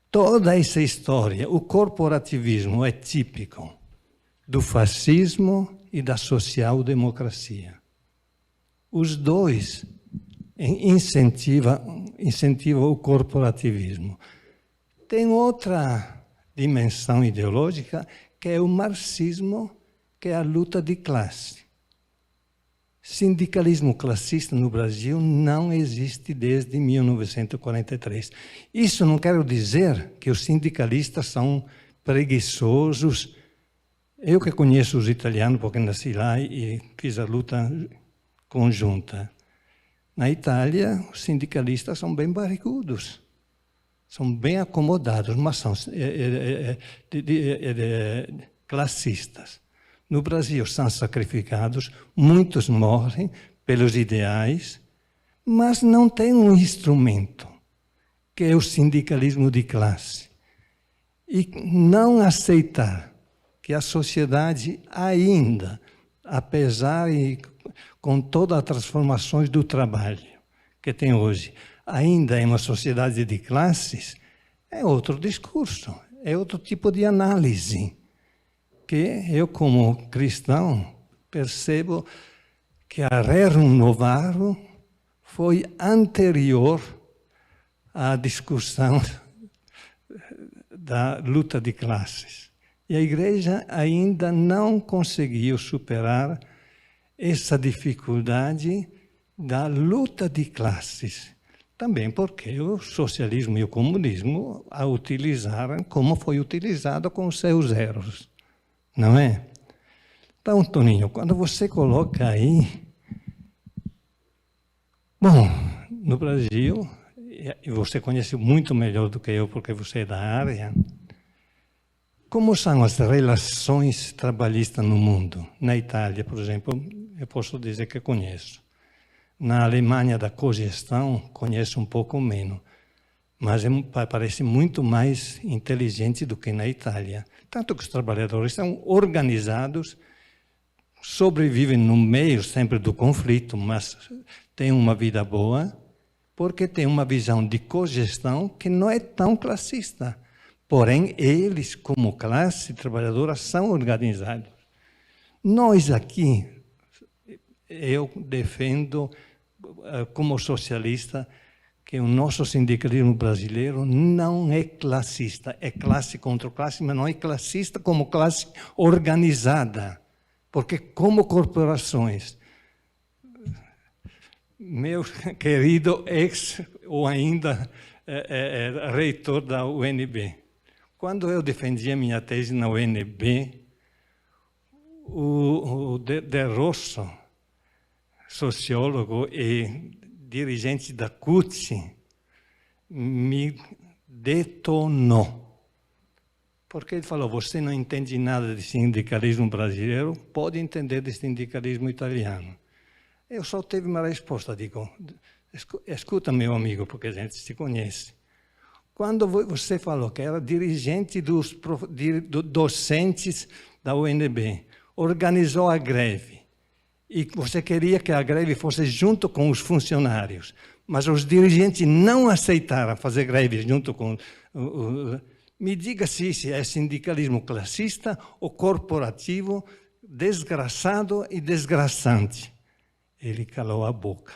Toda essa história, o corporativismo é típico do fascismo e da social-democracia. Os dois incentivam o corporativismo. Tem outra dimensão ideológica, que é o marxismo, que é a luta de classe. Sindicalismo classista no Brasil não existe desde 1943. Isso não quer dizer que os sindicalistas são preguiçosos. Eu que conheço os italianos, porque nasci lá e fiz a luta conjunta. Na Itália, os sindicalistas são bem barrigudos, são bem acomodados, mas são classistas. No Brasil são sacrificados, muitos morrem pelos ideais, mas não tem um instrumento, que é o sindicalismo de classe. E não aceitar que a sociedade ainda, apesar e com todas as transformações do trabalho que tem hoje, ainda é uma sociedade de classes, é outro discurso, é outro tipo de análise, que eu, como cristão, percebo que a Rerum Novarum foi anterior à discussão da luta de classes. E a Igreja ainda não conseguiu superar essa dificuldade da luta de classes. Também porque o socialismo e o comunismo a utilizaram como foi utilizado com os seus erros. Não é? Então, Toninho, quando você coloca aí... Bom, no Brasil, e você conhece muito melhor do que eu, porque você é da área, como são as relações trabalhistas no mundo? Na Itália, por exemplo, eu posso dizer que conheço. Na Alemanha, da cogestão, conheço um pouco menos. Mas parece muito mais inteligente do que na Itália. Tanto que os trabalhadores estão organizados, sobrevivem no meio sempre do conflito, mas têm uma vida boa, porque têm uma visão de cogestão que não é tão classista. Porém, eles, como classe trabalhadora, são organizados. Nós aqui, eu defendo, como socialista, que o nosso sindicalismo brasileiro não é classista. É classe contra classe, mas não é classista como classe organizada. Porque como corporações, meu querido ex, ou ainda reitor da UNB, quando eu defendia minha tese na UNB, o De Rosso, sociólogo e dirigente da CUT, me detonou. Porque ele falou, você não entende nada de sindicalismo brasileiro, pode entender de sindicalismo italiano. Eu só tive uma resposta, digo, escuta meu amigo, porque a gente se conhece. Quando você falou que era dirigente dos docentes da UNB, organizou a greve, e você queria que a greve fosse junto com os funcionários, mas os dirigentes não aceitaram fazer greve junto com... Me diga se isso é sindicalismo classista ou corporativo, desgraçado e desgraçante. Ele calou a boca.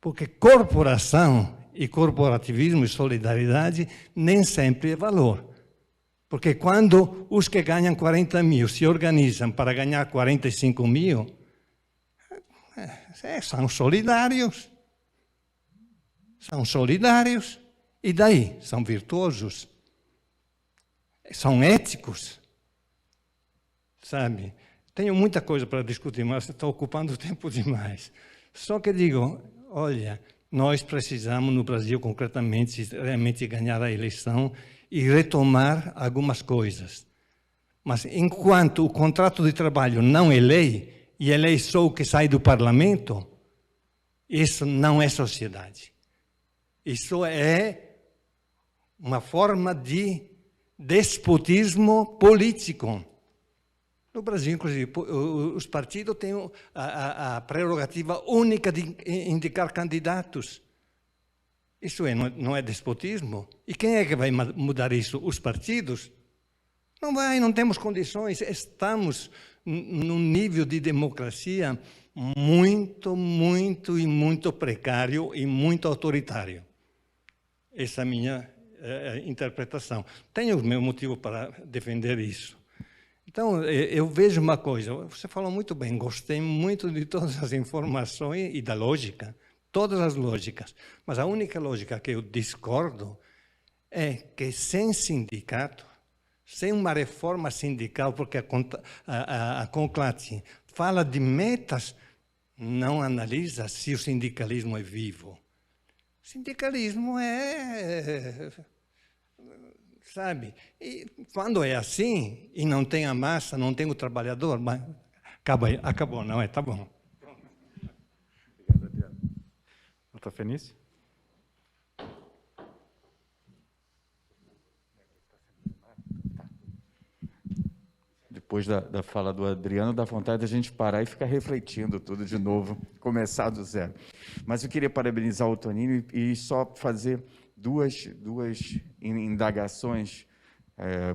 Porque corporação e corporativismo e solidariedade nem sempre é valor. Porque quando os que ganham 40 mil se organizam para ganhar 45 mil, são solidários. São solidários. E daí? São virtuosos. são éticos, sabe? Tenho muita coisa para discutir, mas estou ocupando tempo demais. Só que digo, olha, nós precisamos no Brasil concretamente realmente ganhar a eleição e retomar algumas coisas. Mas enquanto o contrato de trabalho não é lei, e é lei só o que sai do parlamento, isso não é sociedade. Isso é uma forma de despotismo político. No Brasil, inclusive, os partidos têm a prerrogativa única de indicar candidatos. Isso não é despotismo? E quem é que vai mudar isso? Os partidos? Não vai, não temos condições. Estamos num nível de democracia muito, muito e muito precário e muito autoritário. Essa é a minha interpretação. Tenho o meu motivo para defender isso. Então, eu vejo uma coisa, você falou muito bem, gostei muito de todas as informações e da lógica, todas as lógicas, mas a única lógica que eu discordo é que sem sindicato, sem uma reforma sindical, porque a CONCLAT fala de metas, não analisa se o sindicalismo é vivo. O sindicalismo sabe? E quando é assim, e não tem a massa, não tem o trabalhador, mas acabou, não é? Tá bom. Obrigado, Adriano. Doutor Fenício? Depois da fala do Adriano, dá vontade de a gente parar e ficar refletindo tudo de novo, começar do zero. Mas eu queria parabenizar o Toninho e só fazer duas indagações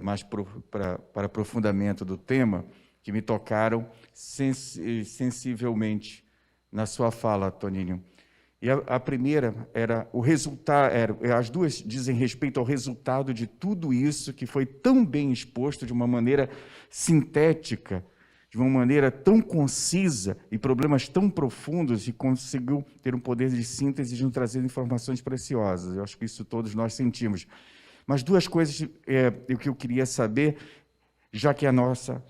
mais para aprofundamento do tema, que me tocaram sensivelmente na sua fala, Toninho. E a primeira era o resultado, as duas dizem respeito ao resultado de tudo isso que foi tão bem exposto de uma maneira sintética, de uma maneira tão concisa e problemas tão profundos, e conseguiu ter um poder de síntese de nos trazer informações preciosas. Eu acho que isso todos nós sentimos. Mas duas coisas que eu queria saber, já que a nossa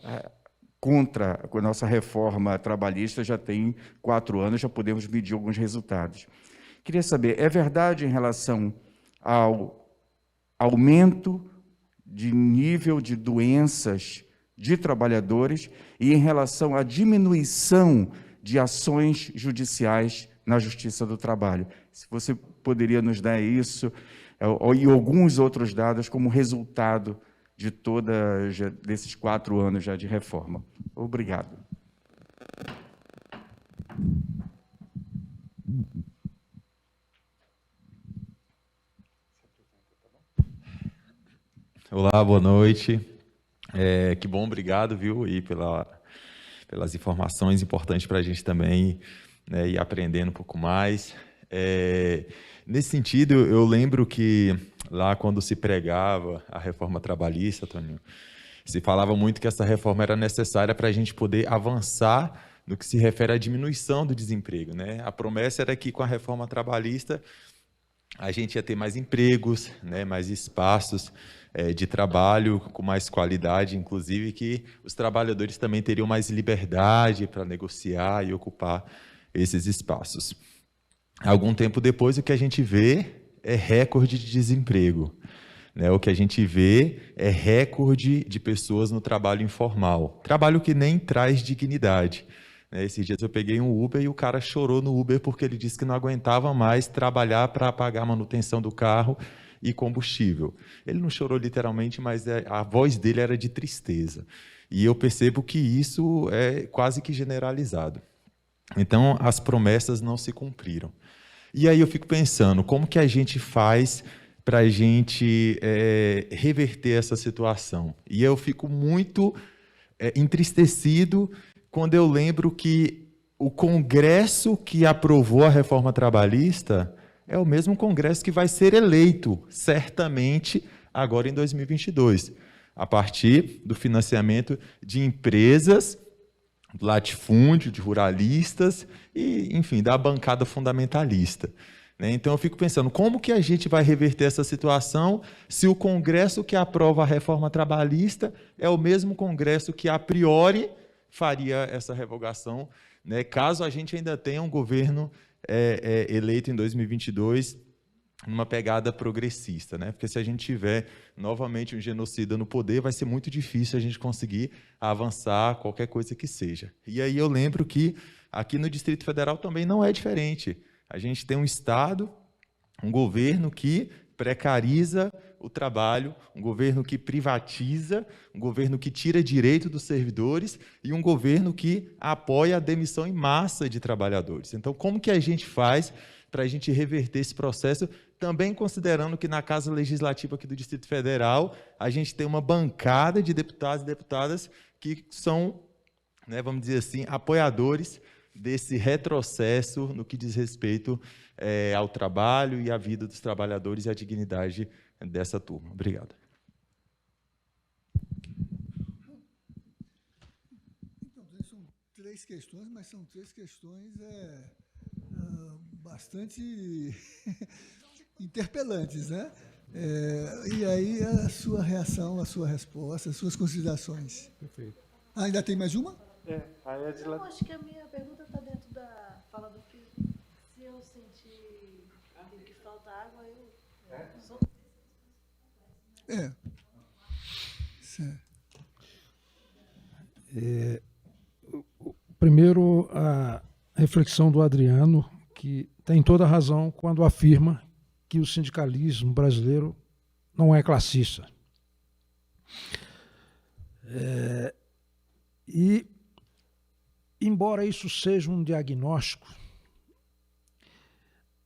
reforma trabalhista já tem 4 anos, já podemos medir alguns resultados. Queria saber, é verdade em relação ao aumento de nível de doenças de trabalhadores e em relação à diminuição de ações judiciais na Justiça do Trabalho? Se você poderia nos dar isso e alguns outros dados como resultado de desses 4 anos já de reforma. Obrigado. Olá, boa noite. Que bom, obrigado, viu, e pelas informações importantes para a gente também, né, ir aprendendo um pouco mais. Nesse sentido, eu lembro que lá quando se pregava a reforma trabalhista, Toninho, se falava muito que essa reforma era necessária para a gente poder avançar no que se refere à diminuição do desemprego, né? A promessa era que com a reforma trabalhista a gente ia ter mais empregos, né, mais espaços de trabalho com mais qualidade, inclusive que os trabalhadores também teriam mais liberdade para negociar e ocupar esses espaços. Algum tempo depois, o que a gente vê é recorde de desemprego, né? O que a gente vê é recorde de pessoas no trabalho informal, trabalho que nem traz dignidade. Esses dias eu peguei um Uber e o cara chorou no Uber porque ele disse que não aguentava mais trabalhar para pagar a manutenção do carro e combustível. Ele não chorou literalmente, mas a voz dele era de tristeza. E eu percebo que isso é quase que generalizado. Então, as promessas não se cumpriram. E aí eu fico pensando, como que a gente faz para a gente reverter essa situação? E eu fico muito entristecido quando eu lembro que o Congresso que aprovou a reforma trabalhista é o mesmo Congresso que vai ser eleito, certamente, agora em 2022, a partir do financiamento de empresas, do latifúndio, de ruralistas e, enfim, da bancada fundamentalista. né? Então, eu fico pensando, como que a gente vai reverter essa situação se o Congresso que aprova a reforma trabalhista é o mesmo Congresso que, a priori, faria essa revogação, né, caso a gente ainda tenha um governo eleito em 2022 numa pegada progressista, né? Porque se a gente tiver novamente um genocida no poder, vai ser muito difícil a gente conseguir avançar qualquer coisa que seja. E aí eu lembro que aqui no Distrito Federal também não é diferente. A gente tem um Estado, um governo que precariza o trabalho, um governo que privatiza, um governo que tira direito dos servidores e um governo que apoia a demissão em massa de trabalhadores. Então, como que a gente faz para a gente reverter esse processo, também considerando que na Casa Legislativa aqui do Distrito Federal, a gente tem uma bancada de deputados e deputadas que são, né, vamos dizer assim, apoiadores desse retrocesso no que diz respeito ao trabalho e à vida dos trabalhadores e à dignidade dessa turma. Obrigado. Então, são 3 questões, mas são 3 questões bastante interpelantes, né? E aí a sua reação, a sua resposta, as suas considerações. Perfeito. Ainda tem mais uma? Eu acho que a minha pergunta está dentro da fala do Filipe. Se eu sentir que falta água, eu sou... Certo. Primeiro, a reflexão do Adriano, que tem toda a razão quando afirma que o sindicalismo brasileiro não é classista. E, embora isso seja um diagnóstico,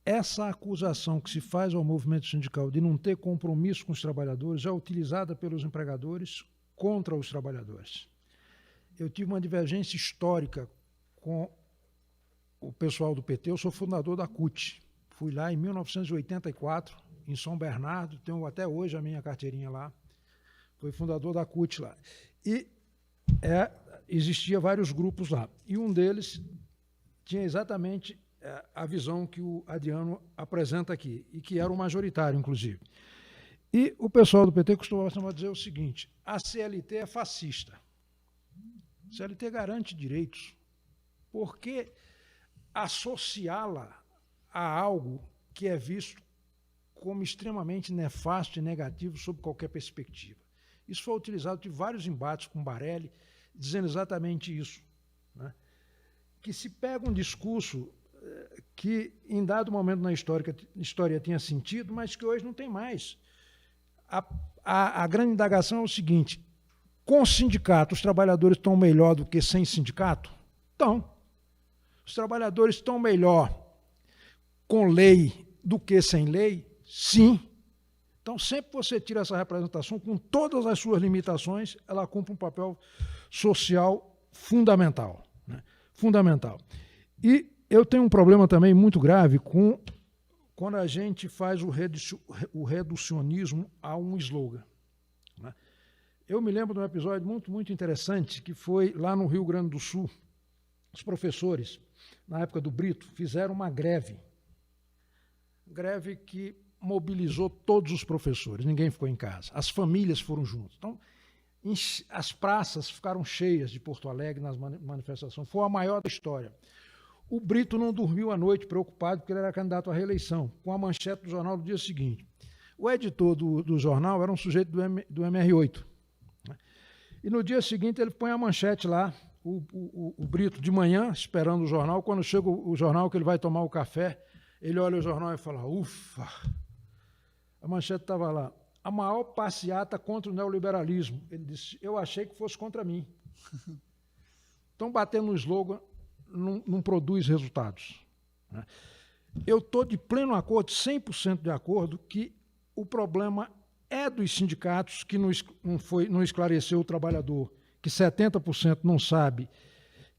essa acusação que se faz ao movimento sindical de não ter compromisso com os trabalhadores é utilizada pelos empregadores contra os trabalhadores. Eu tive uma divergência histórica com o pessoal do PT, eu sou fundador da CUT. Fui lá em 1984, em São Bernardo, tenho até hoje a minha carteirinha lá. Fui fundador da CUT lá. E existia vários grupos lá. E um deles tinha exatamente a visão que o Adriano apresenta aqui, e que era o majoritário, inclusive. E o pessoal do PT costumava dizer o seguinte: a CLT é fascista. A CLT garante direitos. Por que associá-la a algo que é visto como extremamente nefasto e negativo sob qualquer perspectiva? Isso foi utilizado de vários embates com Barelli, dizendo exatamente isso, né? Que se pega um discurso que, em dado momento na história tinha sentido, mas que hoje não tem mais. A grande indagação é o seguinte: com sindicato, os trabalhadores estão melhor do que sem sindicato? Estão. Os trabalhadores estão melhor com lei do que sem lei? Sim. Então, sempre que você tira essa representação, com todas as suas limitações, ela cumpre um papel social fundamental, né? Fundamental. E eu tenho um problema também muito grave com quando a gente faz o reducionismo a um slogan, né? Eu me lembro de um episódio muito, muito interessante, que foi lá no Rio Grande do Sul. Os professores, na época do Brito, fizeram uma greve que mobilizou todos os professores, ninguém ficou em casa, as famílias foram juntos. Então, as praças ficaram cheias de Porto Alegre nas manifestações, foi a maior da história. O Brito não dormiu à noite preocupado porque ele era candidato à reeleição, com a manchete do jornal do dia seguinte. O editor do jornal era um sujeito do MR8. Né? E no dia seguinte ele põe a manchete lá, o Brito, de manhã, esperando o jornal. Quando chega o jornal, que ele vai tomar o café, ele olha o jornal e fala: ufa! A manchete estava lá: a maior passeata contra o neoliberalismo. Ele disse: eu achei que fosse contra mim. Então, batendo no slogan não produz resultados, né? Eu estou de pleno acordo, 100% de acordo, que o problema é dos sindicatos, que não esclareceu o trabalhador, que 70% não sabe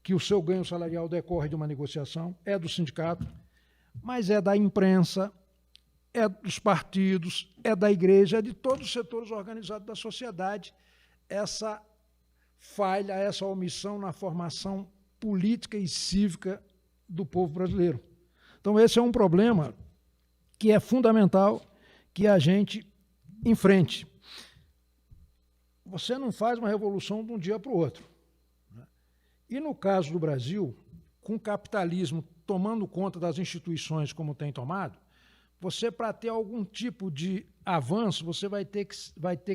que o seu ganho salarial decorre de uma negociação, é do sindicato, mas é da imprensa, é dos partidos, é da igreja, é de todos os setores organizados da sociedade, essa falha, essa omissão na formação política e cívica do povo brasileiro. Então, esse é um problema que é fundamental que a gente enfrente. Você não faz uma revolução de um dia para o outro. E no caso do Brasil, com o capitalismo tomando conta das instituições como tem tomado, você, para ter algum tipo de avanço, você vai ter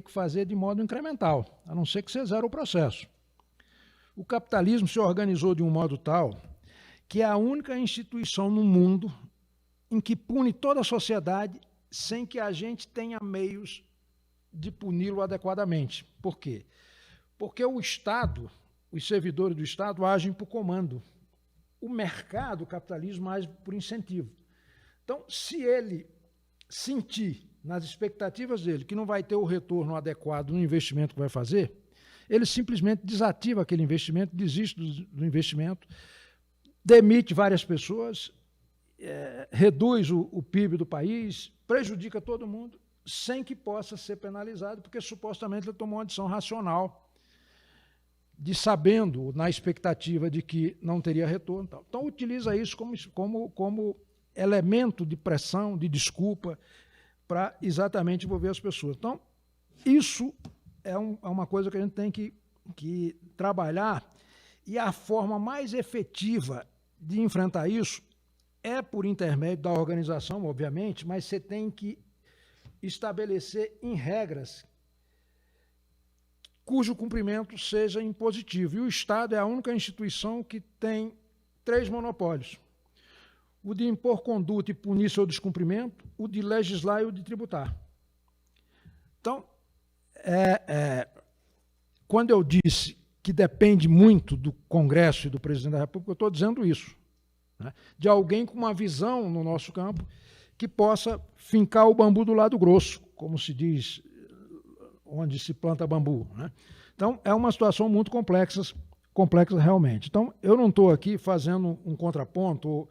que fazer de modo incremental, a não ser que você zere o processo. O capitalismo se organizou de um modo tal que é a única instituição no mundo em que pune toda a sociedade sem que a gente tenha meios de puni-lo adequadamente. Por quê? Porque o Estado, os servidores do Estado agem por comando. O mercado, o capitalismo, age por incentivo. Então, se ele sentir nas expectativas dele que não vai ter o retorno adequado no investimento que vai fazer, ele simplesmente desativa aquele investimento, desiste do investimento, demite várias pessoas, reduz o PIB do país, prejudica todo mundo, sem que possa ser penalizado, porque supostamente ele tomou uma decisão racional, sabendo, na expectativa de que não teria retorno. Tal. Então, utiliza isso como elemento de pressão, de desculpa, para exatamente envolver as pessoas. Então, isso é uma coisa que a gente tem que trabalhar, e a forma mais efetiva de enfrentar isso é por intermédio da organização, obviamente, mas você tem que estabelecer em regras cujo cumprimento seja impositivo. E o Estado é a única instituição que tem 3 monopólios: o de impor conduta e punir seu descumprimento, o de legislar e o de tributar. Então, quando eu disse que depende muito do Congresso e do Presidente da República, eu estou dizendo isso, né? De alguém com uma visão no nosso campo que possa fincar o bambu do lado grosso, como se diz, onde se planta bambu, né? Então, é uma situação muito complexa realmente. Então, eu não estou aqui fazendo um contraponto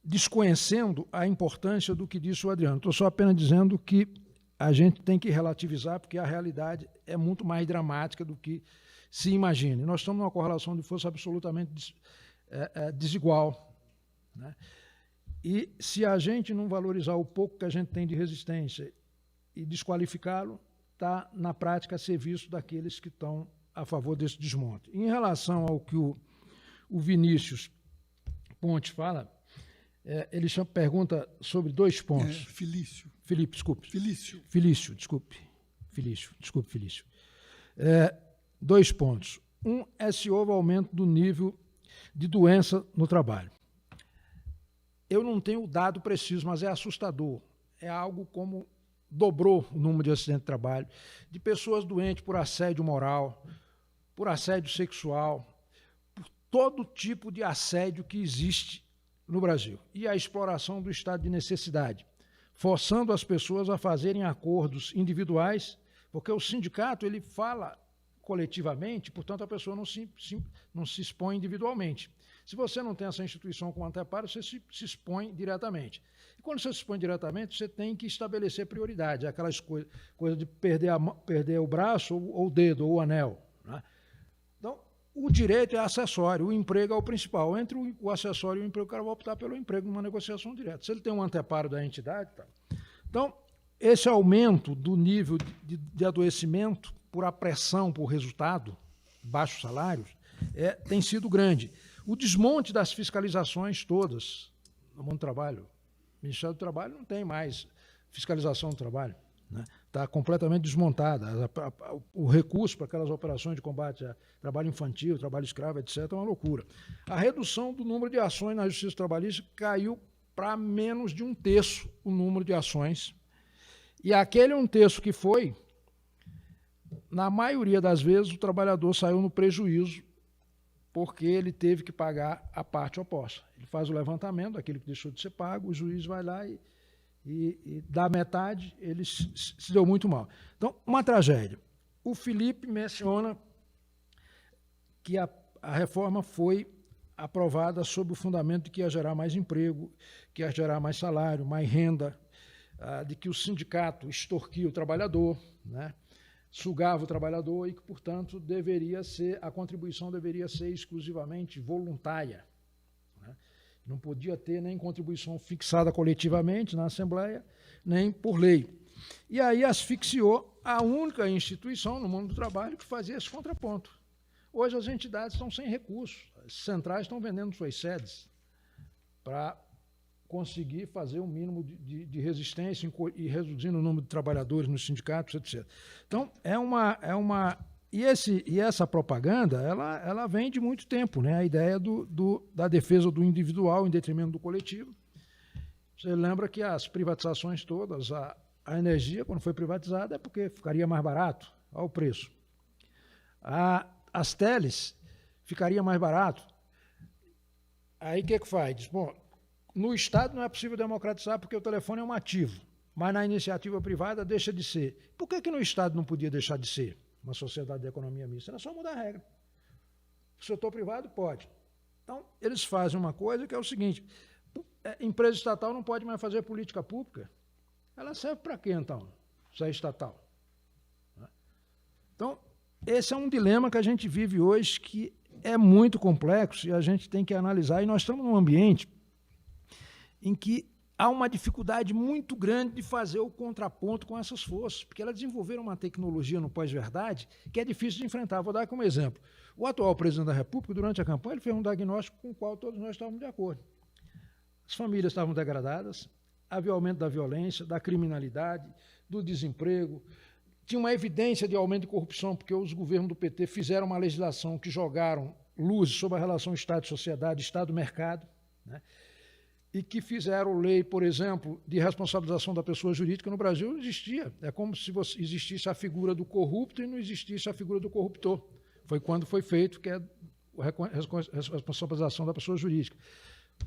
desconhecendo a importância do que disse o Adriano. Estou só apenas dizendo que a gente tem que relativizar, porque a realidade é muito mais dramática do que se imagina. Nós estamos numa correlação de força absolutamente desigual, né? E se a gente não valorizar o pouco que a gente tem de resistência e desqualificá-lo, está, na prática, a serviço daqueles que estão a favor desse desmonte. Em relação ao que o Vinícius Pontes fala, ele pergunta sobre 2 pontos. Felício. Felipe, desculpe. Felício. Felício, desculpe. Felício. 2 pontos. Um é se houve aumento do nível de doença no trabalho. Eu não tenho o dado preciso, mas é assustador. É algo como dobrou o número de acidentes de trabalho, de pessoas doentes por assédio moral, por assédio sexual, por todo tipo de assédio que existe no Brasil. E a exploração do estado de necessidade, forçando as pessoas a fazerem acordos individuais, porque o sindicato ele fala coletivamente, portanto a pessoa não se expõe individualmente. Se você não tem essa instituição como anteparo, você se expõe diretamente. E quando você se expõe diretamente, você tem que estabelecer prioridade, aquelas coisas de perder o braço, ou o dedo, ou o anel, né? Então, o direito é acessório, o emprego é o principal. Entre o acessório e o emprego, o cara vai optar pelo emprego numa negociação direta. Se ele tem um anteparo da entidade, tá. Então, esse aumento do nível de adoecimento por apressão, por resultado, baixos salários, tem sido grande. O desmonte das fiscalizações todas no mundo do trabalho. O Ministério do Trabalho não tem mais fiscalização do trabalho, né? Está completamente desmontada. O recurso para aquelas operações de combate a trabalho infantil, trabalho escravo, etc., é uma loucura. A redução do número de ações na Justiça Trabalhista caiu para menos de 1/3 o número de ações. E aquele 1/3 que foi, na maioria das vezes, o trabalhador saiu no prejuízo, porque ele teve que pagar a parte oposta. Ele faz o levantamento daquilo que deixou de ser pago, o juiz vai lá e da metade ele se deu muito mal. Então, uma tragédia. O Felipe menciona que a reforma foi aprovada sob o fundamento de que ia gerar mais emprego, que ia gerar mais salário, mais renda, de que o sindicato extorquia o trabalhador, né? Sugava o trabalhador e que, portanto, a contribuição deveria ser exclusivamente voluntária. Não podia ter nem contribuição fixada coletivamente na Assembleia, nem por lei. E aí asfixiou a única instituição no mundo do trabalho que fazia esse contraponto. Hoje as entidades estão sem recursos, as centrais estão vendendo suas sedes para conseguir fazer um mínimo de resistência e reduzindo o número de trabalhadores nos sindicatos, etc. Então, e essa propaganda, ela vem de muito tempo, né? A ideia da defesa do individual em detrimento do coletivo. Você lembra que as privatizações todas, a energia, quando foi privatizada, é porque ficaria mais barato, olha o preço. As teles, ficaria mais barato. Aí o que faz? Diz, bom, no Estado não é possível democratizar porque o telefone é um ativo, mas na iniciativa privada deixa de ser. Por que no Estado não podia deixar de ser uma sociedade de economia mista? Era só mudar a regra. O setor privado pode. Então, eles fazem uma coisa que é o seguinte, empresa estatal não pode mais fazer política pública. Ela serve para quê, então, se é estatal? Então, esse é um dilema que a gente vive hoje que é muito complexo e a gente tem que analisar. E nós estamos num ambiente em que há uma dificuldade muito grande de fazer o contraponto com essas forças, porque elas desenvolveram uma tecnologia no pós-verdade que é difícil de enfrentar. Vou dar como exemplo. O atual presidente da República, durante a campanha, ele fez um diagnóstico com o qual todos nós estávamos de acordo. As famílias estavam degradadas, havia aumento da violência, da criminalidade, do desemprego, tinha uma evidência de aumento de corrupção, porque os governos do PT fizeram uma legislação que jogaram luzes sobre a relação Estado e sociedade, Estado-mercado, né? E que fizeram lei, por exemplo, de responsabilização da pessoa jurídica. No Brasil não existia. É como se existisse a figura do corrupto e não existisse a figura do corruptor. Foi quando foi feito, que é a responsabilização da pessoa jurídica.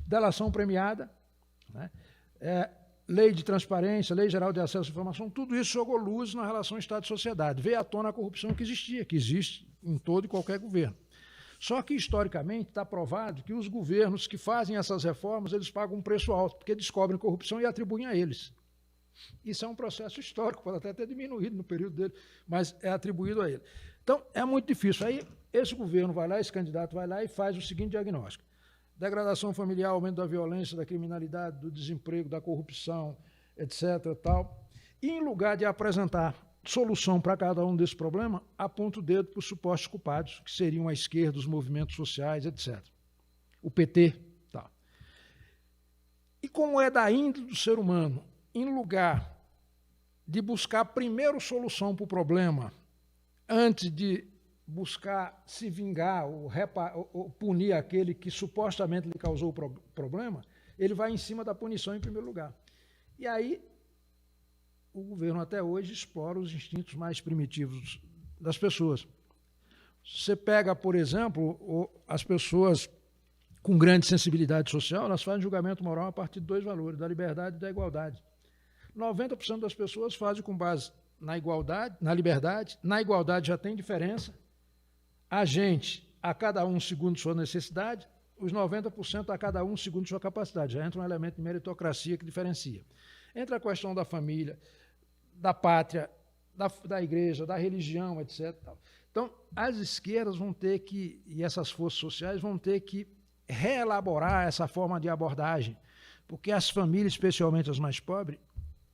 Delação premiada, né? Lei de transparência, Lei Geral de Acesso à Informação, tudo isso jogou luz na relação Estado e sociedade. Veio à tona a corrupção que existia, que existe em todo e qualquer governo. Só que, historicamente, está provado que os governos que fazem essas reformas, eles pagam um preço alto, porque descobrem corrupção e atribuem a eles. Isso é um processo histórico, pode até ter diminuído no período dele, mas é atribuído a ele. Então, é muito difícil. Aí, esse governo vai lá, esse candidato vai lá e faz o seguinte diagnóstico. Degradação familiar, aumento da violência, da criminalidade, do desemprego, da corrupção, etc. Tal. E, em lugar de apresentar solução para cada um desses problemas, aponta o dedo para os supostos culpados, que seriam a esquerda, os movimentos sociais, etc. O PT. Tá. E como é da índole do ser humano, em lugar de buscar primeiro solução para o problema, antes de buscar se vingar ou punir aquele que supostamente lhe causou o problema, ele vai em cima da punição em primeiro lugar. E aí, o governo até hoje explora os instintos mais primitivos das pessoas. Você pega, por exemplo, as pessoas com grande sensibilidade social, elas fazem julgamento moral a partir de dois valores, da liberdade e da igualdade. 90% das pessoas fazem com base na igualdade, na liberdade. Na igualdade já tem diferença. A gente, a cada um segundo sua necessidade, os 90% a cada um segundo sua capacidade. Já entra um elemento de meritocracia que diferencia. Entra a questão da família, da pátria, da igreja, da religião, etc. Então, as esquerdas vão ter que, e essas forças sociais vão ter que reelaborar essa forma de abordagem, porque as famílias, especialmente as mais pobres,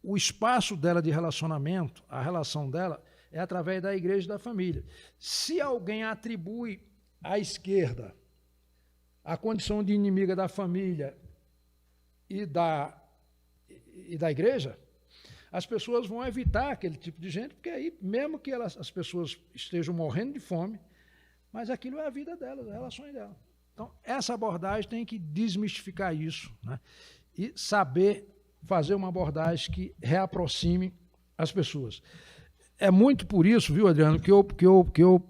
o espaço dela de relacionamento, a relação dela, é através da igreja e da família. Se alguém atribui à esquerda a condição de inimiga da família e da igreja, as pessoas vão evitar aquele tipo de gente, porque aí, mesmo que as pessoas estejam morrendo de fome, mas aquilo é a vida delas, as relações delas. Então, essa abordagem tem que desmistificar isso, né? E saber fazer uma abordagem que reaproxime as pessoas. É muito por isso, viu, Adriano, que eu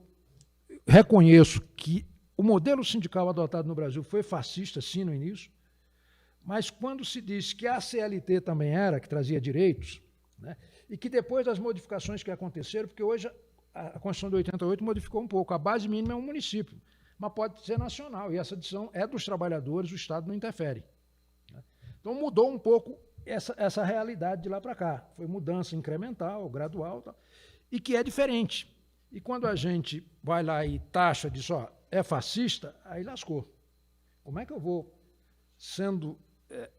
reconheço que o modelo sindical adotado no Brasil foi fascista, sim, no início, mas quando se disse que a CLT também era, que trazia direitos, né, e que depois das modificações que aconteceram, porque hoje a Constituição de 88 modificou um pouco, a base mínima é um município, mas pode ser nacional, e essa decisão é dos trabalhadores, o Estado não interfere. Né. Então mudou um pouco essa realidade de lá para cá. Foi mudança incremental, gradual, tal, e que é diferente. E quando a gente vai lá e taxa, diz, ó, é fascista, aí lascou. Como é que eu vou sendo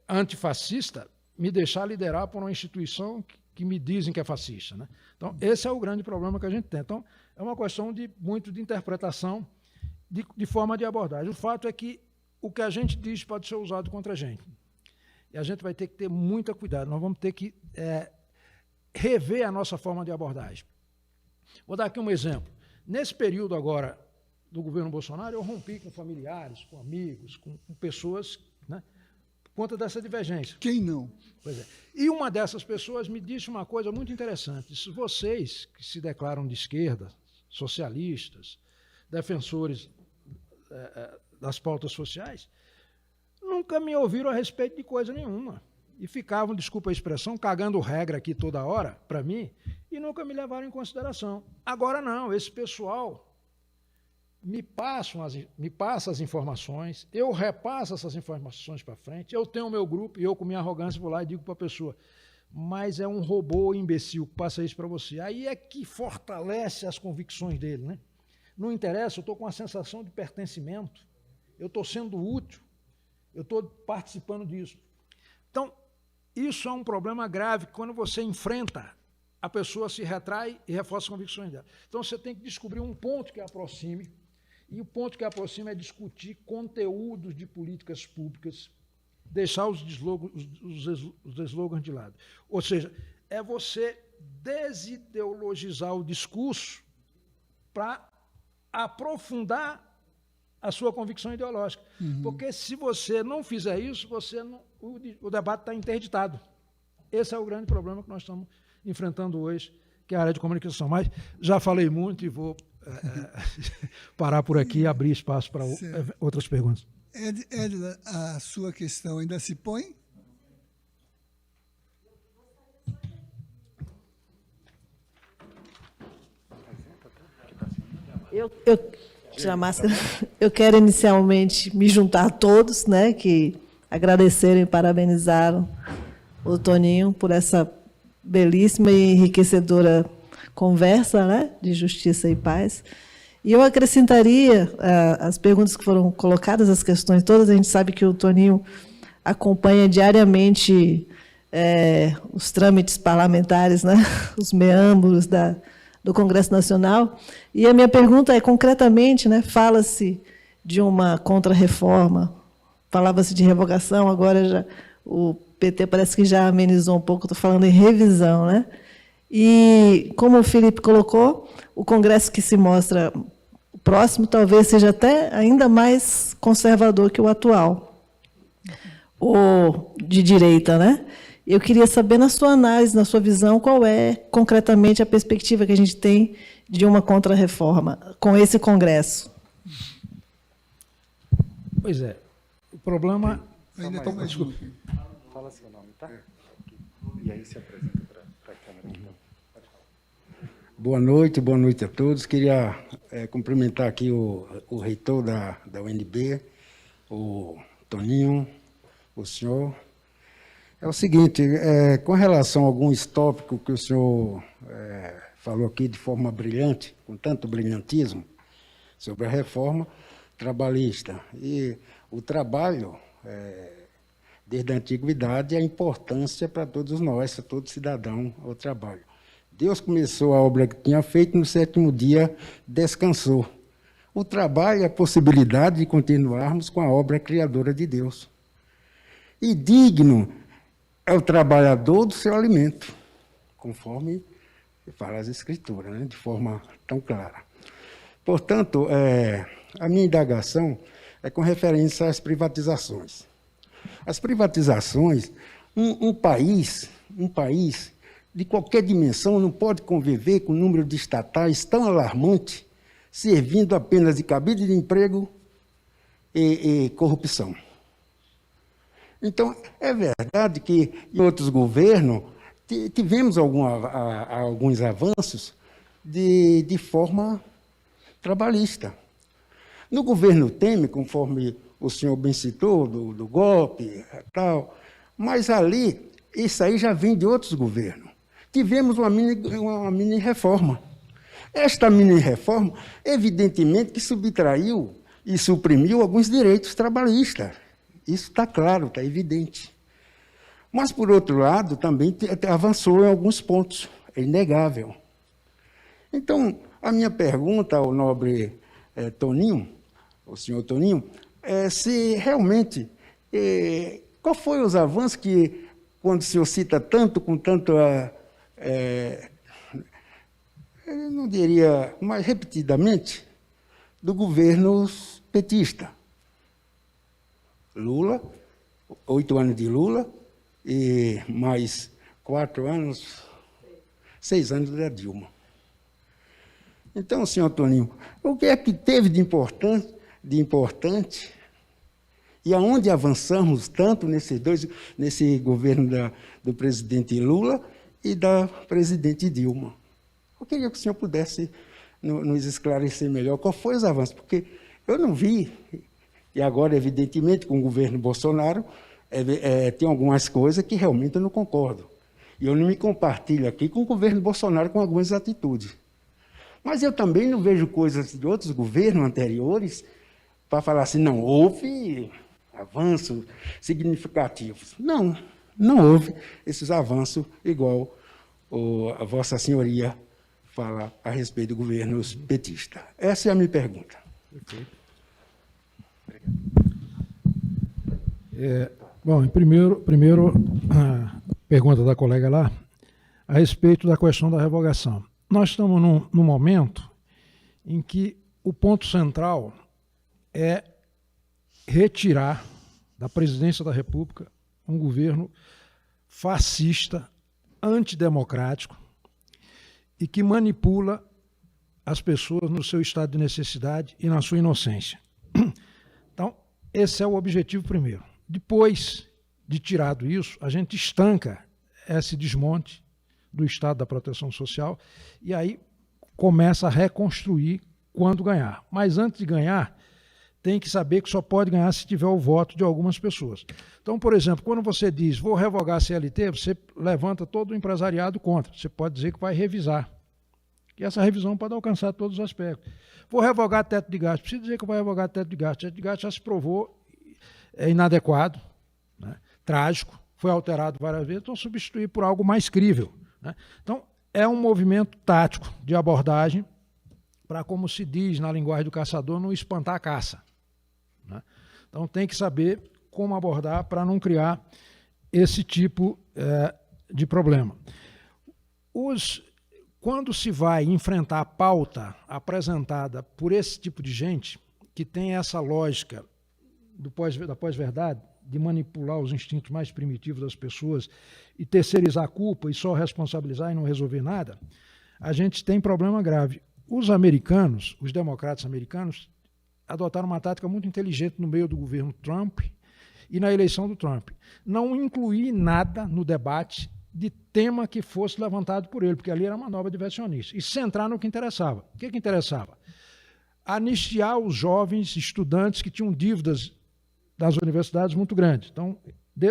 antifascista, me deixar liderar por uma instituição que me dizem que é fascista, né? Então, esse é o grande problema que a gente tem. Então, é uma questão muito de interpretação, de forma de abordagem. O fato é que o que a gente diz pode ser usado contra a gente. E a gente vai ter que ter muito cuidado. Nós vamos ter que rever a nossa forma de abordagem. Vou dar aqui um exemplo. Nesse período agora do governo Bolsonaro, eu rompi com familiares, com amigos, com pessoas, né, por conta dessa divergência. Quem não? Pois é. E uma dessas pessoas me disse uma coisa muito interessante. Disse, vocês que se declaram de esquerda, socialistas, defensores das pautas sociais, nunca me ouviram a respeito de coisa nenhuma. E ficavam, desculpa a expressão, cagando regra aqui toda hora, para mim, e nunca me levaram em consideração. Agora não, esse pessoal me passa as informações, eu repasso essas informações para frente, eu tenho o meu grupo, e eu, com minha arrogância, vou lá e digo para a pessoa, mas é um robô imbecil que passa isso para você. Aí é que fortalece as convicções dele, né? Não interessa, eu estou com a sensação de pertencimento, eu estou sendo útil, eu estou participando disso. Então, isso é um problema grave, que quando você enfrenta, a pessoa se retrai e reforça as convicções dela. Então, você tem que descobrir um ponto que aproxime, e o ponto que aproxima é discutir conteúdos de políticas públicas, deixar os slogans de lado. Ou seja, é você desideologizar o discurso para aprofundar a sua convicção ideológica. Porque se você não fizer isso, o debate está interditado. Esse é o grande problema que nós estamos enfrentando hoje, que é a área de comunicação. Mas já falei muito e vou parar por aqui e abrir espaço para outras perguntas. Edila, a sua questão ainda se põe? Eu quero inicialmente me juntar a todos, né, que agradeceram e parabenizaram o Toninho por essa belíssima e enriquecedora conversa, né, de justiça e paz. E eu acrescentaria as perguntas que foram colocadas, as questões todas. A gente sabe que o Toninho acompanha diariamente os trâmites parlamentares, né, os meandros do Congresso Nacional. E a minha pergunta é, concretamente, né, fala-se de uma contrarreforma, falava-se de revogação, agora o PT parece que já amenizou um pouco, estou falando em revisão, né? E, como o Felipe colocou, o Congresso que se mostra próximo talvez seja até ainda mais conservador que o atual, ou de direita, né? Eu queria saber, na sua análise, na sua visão, qual é, concretamente, a perspectiva que a gente tem de uma contrarreforma com esse Congresso. Pois é. O problema... Ainda tem mais um. Fala seu nome, tá? E aí se apresenta para a câmera. Então. Pode falar. Boa noite a todos. Queria cumprimentar aqui o reitor da UNB, o Toninho, o senhor. É o seguinte, com relação a alguns tópicos que o senhor falou aqui de forma brilhante, com tanto brilhantismo, sobre a reforma trabalhista. E o trabalho, desde a antiguidade, a importância para todos nós, para todo cidadão, ao trabalho. Deus começou a obra que tinha feito, no 7º dia descansou. O trabalho é a possibilidade de continuarmos com a obra criadora de Deus. E digno é o trabalhador do seu alimento, conforme fala as Escrituras, né, de forma tão clara. Portanto, a minha indagação é com referência às privatizações. As privatizações, um país de qualquer dimensão não pode conviver com o número de estatais tão alarmante, servindo apenas de cabide de emprego e corrupção. Então, é verdade que em outros governos tivemos alguns avanços de forma trabalhista. No governo Temer, conforme o senhor bem citou, do golpe e tal, mas ali, isso aí já vem de outros governos. Tivemos uma mini-reforma. Esta mini-reforma, evidentemente, que subtraiu e suprimiu alguns direitos trabalhistas. Isso está claro, está evidente. Mas, por outro lado, também avançou em alguns pontos, é inegável. Então, a minha pergunta ao nobre Toninho, ao senhor Toninho, é se realmente, qual foi os avanços que, quando o senhor cita tanto, com tanto, eu não diria, mas repetidamente, do governo petista. Lula, 8 anos de Lula, e mais 4 anos, 6 anos da Dilma. Então, senhor Toninho, o que é que teve de importante e aonde avançamos tanto nesse governo do presidente Lula e da presidente Dilma? Eu queria que o senhor pudesse nos esclarecer melhor qual foi os avanços, porque eu não vi, e agora, evidentemente, com o governo Bolsonaro, tem algumas coisas que realmente eu não concordo. E eu não me compartilho aqui com o governo Bolsonaro com algumas atitudes. Mas eu também não vejo coisas de outros governos anteriores para falar assim, não, houve avanços significativos. Não, não houve esses avanços igual a Vossa Senhoria fala a respeito do governo petista. Essa é a minha pergunta. Bom, primeiro a pergunta da colega lá, a respeito da questão da revogação. Nós estamos num momento em que o ponto central é retirar da presidência da República um governo fascista, antidemocrático e que manipula as pessoas no seu estado de necessidade e na sua inocência. Então, esse é o objetivo primeiro. Depois de tirado isso, a gente estanca esse desmonte do Estado da Proteção Social e aí começa a reconstruir quando ganhar. Mas antes de ganhar, tem que saber que só pode ganhar se tiver o voto de algumas pessoas. Então, por exemplo, quando você diz vou revogar a CLT, você levanta todo o empresariado contra. Você pode dizer que vai revisar. E essa revisão pode alcançar todos os aspectos. Vou revogar teto de gasto. Precisa dizer que vai revogar teto de gasto. Teto de gasto já se provou inadequado, né? Trágico, foi alterado várias vezes, então substituir por algo mais crível, né? Então, é um movimento tático de abordagem para, como se diz na linguagem do caçador, não espantar a caça, né? Então, tem que saber como abordar para não criar esse tipo de problema. Quando se vai enfrentar a pauta apresentada por esse tipo de gente, que tem essa lógica da pós-verdade, de manipular os instintos mais primitivos das pessoas e terceirizar a culpa e só responsabilizar e não resolver nada, a gente tem problema grave. Os americanos, os democratas americanos, adotaram uma tática muito inteligente no meio do governo Trump e na eleição do Trump. Não incluir nada no debate de tema que fosse levantado por ele, porque ali era manobra diversionista. E centrar no que interessava. O que interessava? Anistiar os jovens estudantes que tinham dívidas das universidades muito grandes. Então,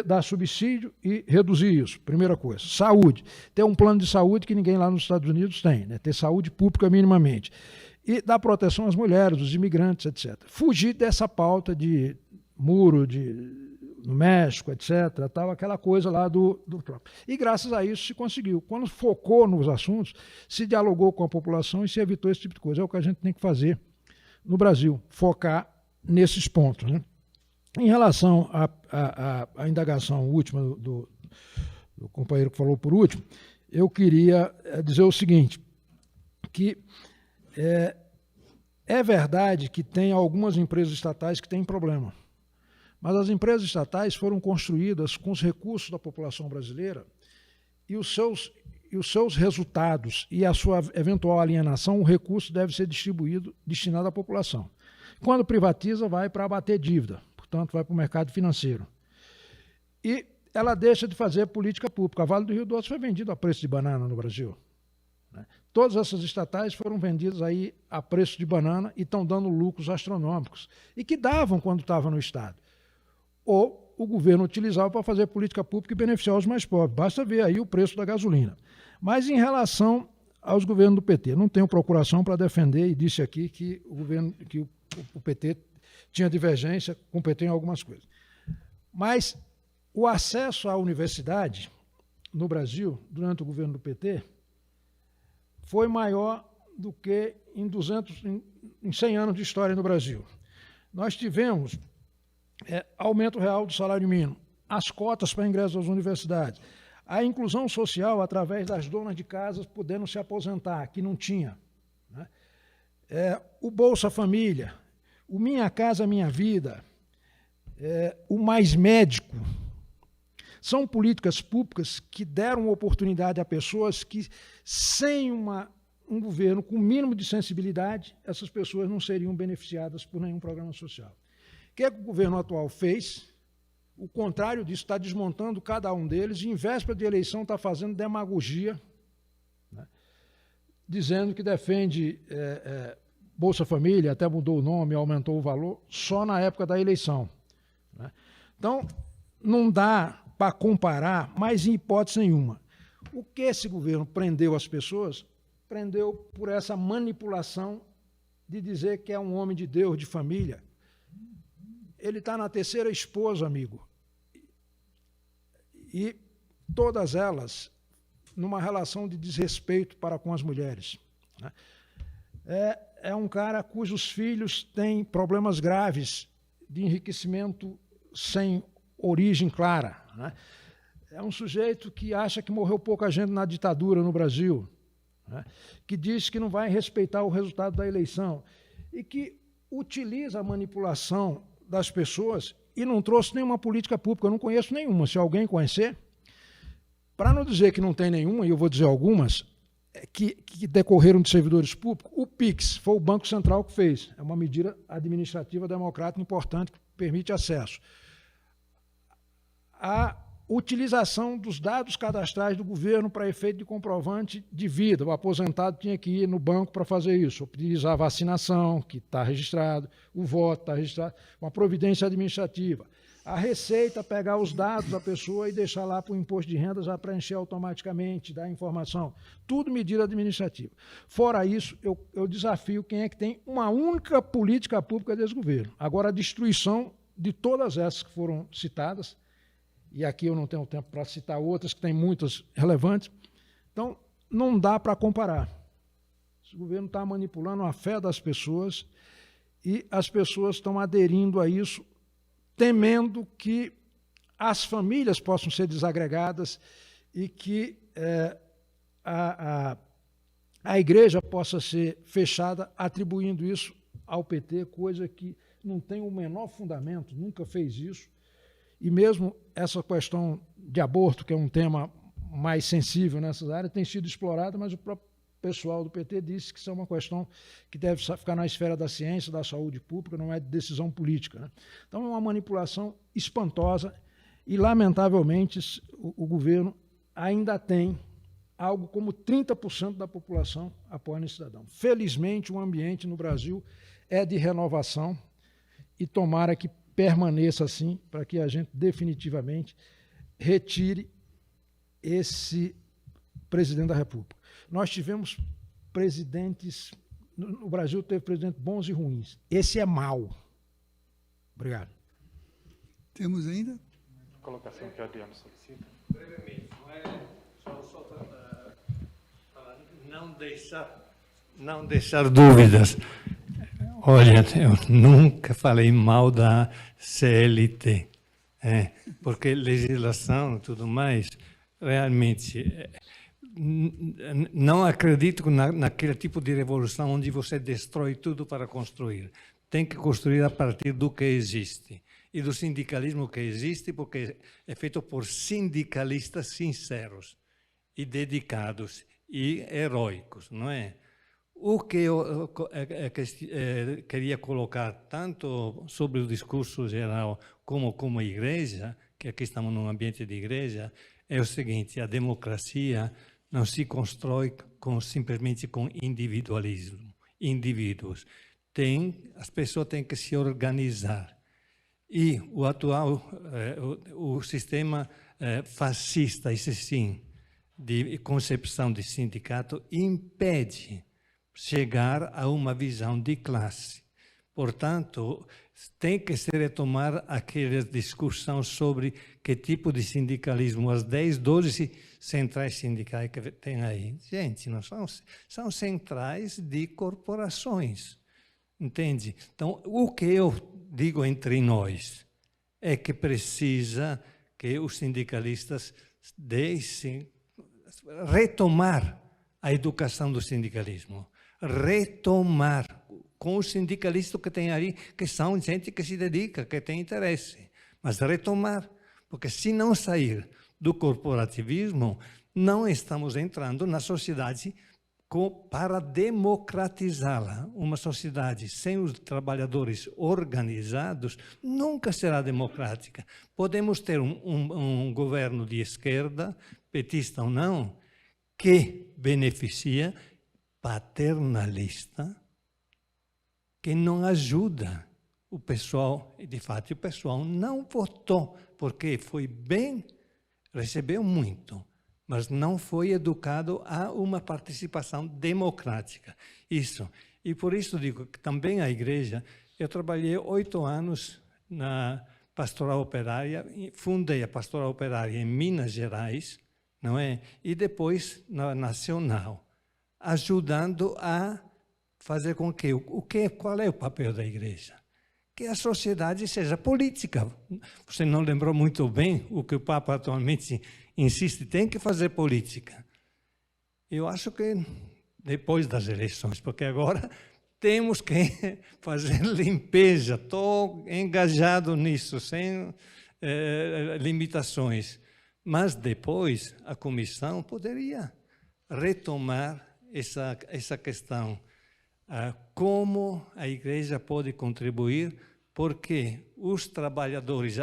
dar subsídio e reduzir isso, primeira coisa. Saúde. Ter um plano de saúde que ninguém lá nos Estados Unidos tem, né? Ter saúde pública minimamente. E dar proteção às mulheres, aos imigrantes, etc. Fugir dessa pauta de muro no México, etc., tal, aquela coisa lá do Trump. E graças a isso se conseguiu. Quando focou nos assuntos, se dialogou com a população e se evitou esse tipo de coisa. É o que a gente tem que fazer no Brasil, focar nesses pontos, né? Em relação à indagação última do companheiro que falou por último, eu queria dizer o seguinte, que é verdade que tem algumas empresas estatais que têm problema, mas as empresas estatais foram construídas com os recursos da população brasileira e os seus resultados e a sua eventual alienação, o recurso deve ser destinado à população. Quando privatiza, vai para abater dívida. Portanto, vai para o mercado financeiro. E ela deixa de fazer política pública. A Vale do Rio Doce foi vendido a preço de banana no Brasil, né? Todas essas estatais foram vendidas aí a preço de banana e estão dando lucros astronômicos. E que davam quando estavam no Estado. Ou o governo utilizava para fazer política pública e beneficiar os mais pobres. Basta ver aí o preço da gasolina. Mas em relação aos governos do PT, não tenho procuração para defender, e disse aqui que o PT tinha divergência com o PT em algumas coisas. Mas o acesso à universidade no Brasil, durante o governo do PT, foi maior do que em 100 anos de história no Brasil. Nós tivemos aumento real do salário mínimo, as cotas para ingresso às universidades, a inclusão social através das donas de casas podendo se aposentar, que não tinha, né? O Bolsa Família, o Minha Casa Minha Vida, o Mais Médico, são políticas públicas que deram oportunidade a pessoas que, sem um governo com o mínimo de sensibilidade, essas pessoas não seriam beneficiadas por nenhum programa social. O que é que o governo atual fez? O contrário disso, está desmontando cada um deles, e em véspera de eleição está fazendo demagogia, né, dizendo que defende Bolsa Família, até mudou o nome, aumentou o valor, só na época da eleição, né? Então, não dá para comparar, mas em hipótese nenhuma. O que esse governo prendeu as pessoas? Prendeu por essa manipulação de dizer que é um homem de Deus, de família. Ele está na terceira esposa, amigo. E todas elas numa relação de desrespeito para com as mulheres, né? É um cara cujos filhos têm problemas graves de enriquecimento sem origem clara, né? É um sujeito que acha que morreu pouca gente na ditadura no Brasil, né? Que diz que não vai respeitar o resultado da eleição e que utiliza a manipulação das pessoas e não trouxe nenhuma política pública. Eu não conheço nenhuma. Se alguém conhecer, para não dizer que não tem nenhuma, e eu vou dizer algumas, que decorreram de servidores públicos, o PIX foi o Banco Central que fez. É uma medida administrativa democrática importante que permite acesso. A utilização dos dados cadastrais do governo para efeito de comprovante de vida. O aposentado tinha que ir no banco para fazer isso, utilizar a vacinação, que está registrado, o voto está registrado, uma providência administrativa. A Receita pegar os dados da pessoa e deixar lá para o imposto de renda já preencher automaticamente, dar informação. Tudo medida administrativa. Fora isso, eu desafio quem é que tem uma única política pública desse governo. Agora, a destruição de todas essas que foram citadas, e aqui eu não tenho tempo para citar outras, que tem muitas relevantes. Então, não dá para comparar. Esse governo está manipulando a fé das pessoas e as pessoas estão aderindo a isso, temendo que as famílias possam ser desagregadas e que a igreja possa ser fechada, atribuindo isso ao PT, coisa que não tem o menor fundamento, nunca fez isso. E mesmo essa questão de aborto, que é um tema mais sensível nessas áreas, tem sido explorada, mas o próprio pessoal do PT disse que isso é uma questão que deve ficar na esfera da ciência, da saúde pública, não é de decisão política, né? Então é uma manipulação espantosa e, lamentavelmente, o governo ainda tem algo como 30% da população apoiando esse cidadão. Felizmente, o ambiente no Brasil é de renovação e tomara que permaneça assim, para que a gente definitivamente retire esse presidente da República. Nós tivemos presidentes, no Brasil teve presidentes bons e ruins. Esse é mau. Obrigado. Temos ainda? Colocação que o Adriano solicita. Brevemente, só para não deixar dúvidas. Olha, eu nunca falei mal da CLT, porque legislação e tudo mais, realmente, não acredito naquele tipo de revolução onde você destrói tudo para construir. Tem que construir a partir do que existe. E do sindicalismo que existe, porque é feito por sindicalistas sinceros e dedicados e heróicos, não é? O que eu queria colocar, tanto sobre o discurso geral como igreja, que aqui estamos num ambiente de igreja, é o seguinte: a democracia não se constrói simplesmente com individualismo, indivíduos. As pessoas têm que se organizar. E o atual, o sistema fascista, esse sim, de concepção de sindicato, impede chegar a uma visão de classe. Portanto, tem que se retomar aquela discussão sobre que tipo de sindicalismo, as 10, 12 centrais sindicais que tem aí. Gente, não são centrais de corporações, entende? Então, o que eu digo entre nós é que precisa que os sindicalistas deixem retomar a educação do sindicalismo, retomar com os sindicalistas que tem ali, que são gente que se dedica, que tem interesse, mas retomar, porque se não sair do corporativismo, não estamos entrando na sociedade para democratizá-la. Uma sociedade sem os trabalhadores organizados nunca será democrática. Podemos ter um governo de esquerda, petista ou não, que beneficia, paternalista, que não ajuda o pessoal, e de fato o pessoal não votou, porque foi bem, recebeu muito, mas não foi educado a uma participação democrática. Isso. E por isso digo que também a igreja, eu trabalhei 8 anos na Pastoral Operária, fundei a Pastoral Operária em Minas Gerais, não é? E depois na Nacional, ajudando a fazer com que qual é o papel da igreja? Que a sociedade seja política. Você não lembrou muito bem o que o Papa atualmente insiste, tem que fazer política. Eu acho que depois das eleições, porque agora temos que fazer limpeza. Estou engajado nisso, sem limitações. Mas depois a comissão poderia retomar essa questão. Como a igreja pode contribuir, porque os trabalhadores,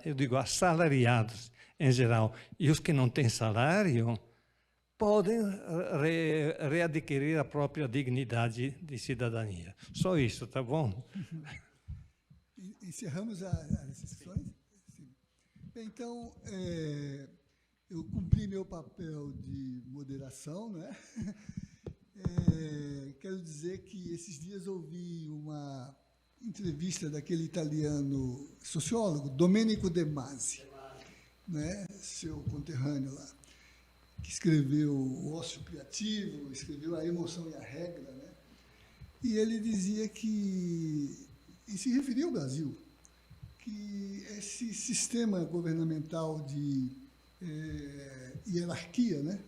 eu digo assalariados em geral, e os que não têm salário, podem readquirir a própria dignidade de cidadania. Só isso, tá bom? Encerramos as sessões? Sim. Bem, então, eu cumpri meu papel de moderação, né? Quero dizer que esses dias ouvi uma entrevista daquele italiano sociólogo, Domenico De Masi, né, seu conterrâneo lá, que escreveu O Ócio Criativo, escreveu A Emoção e a Regra, né? E ele dizia que, e se referia ao Brasil, que esse sistema governamental de hierarquia, né,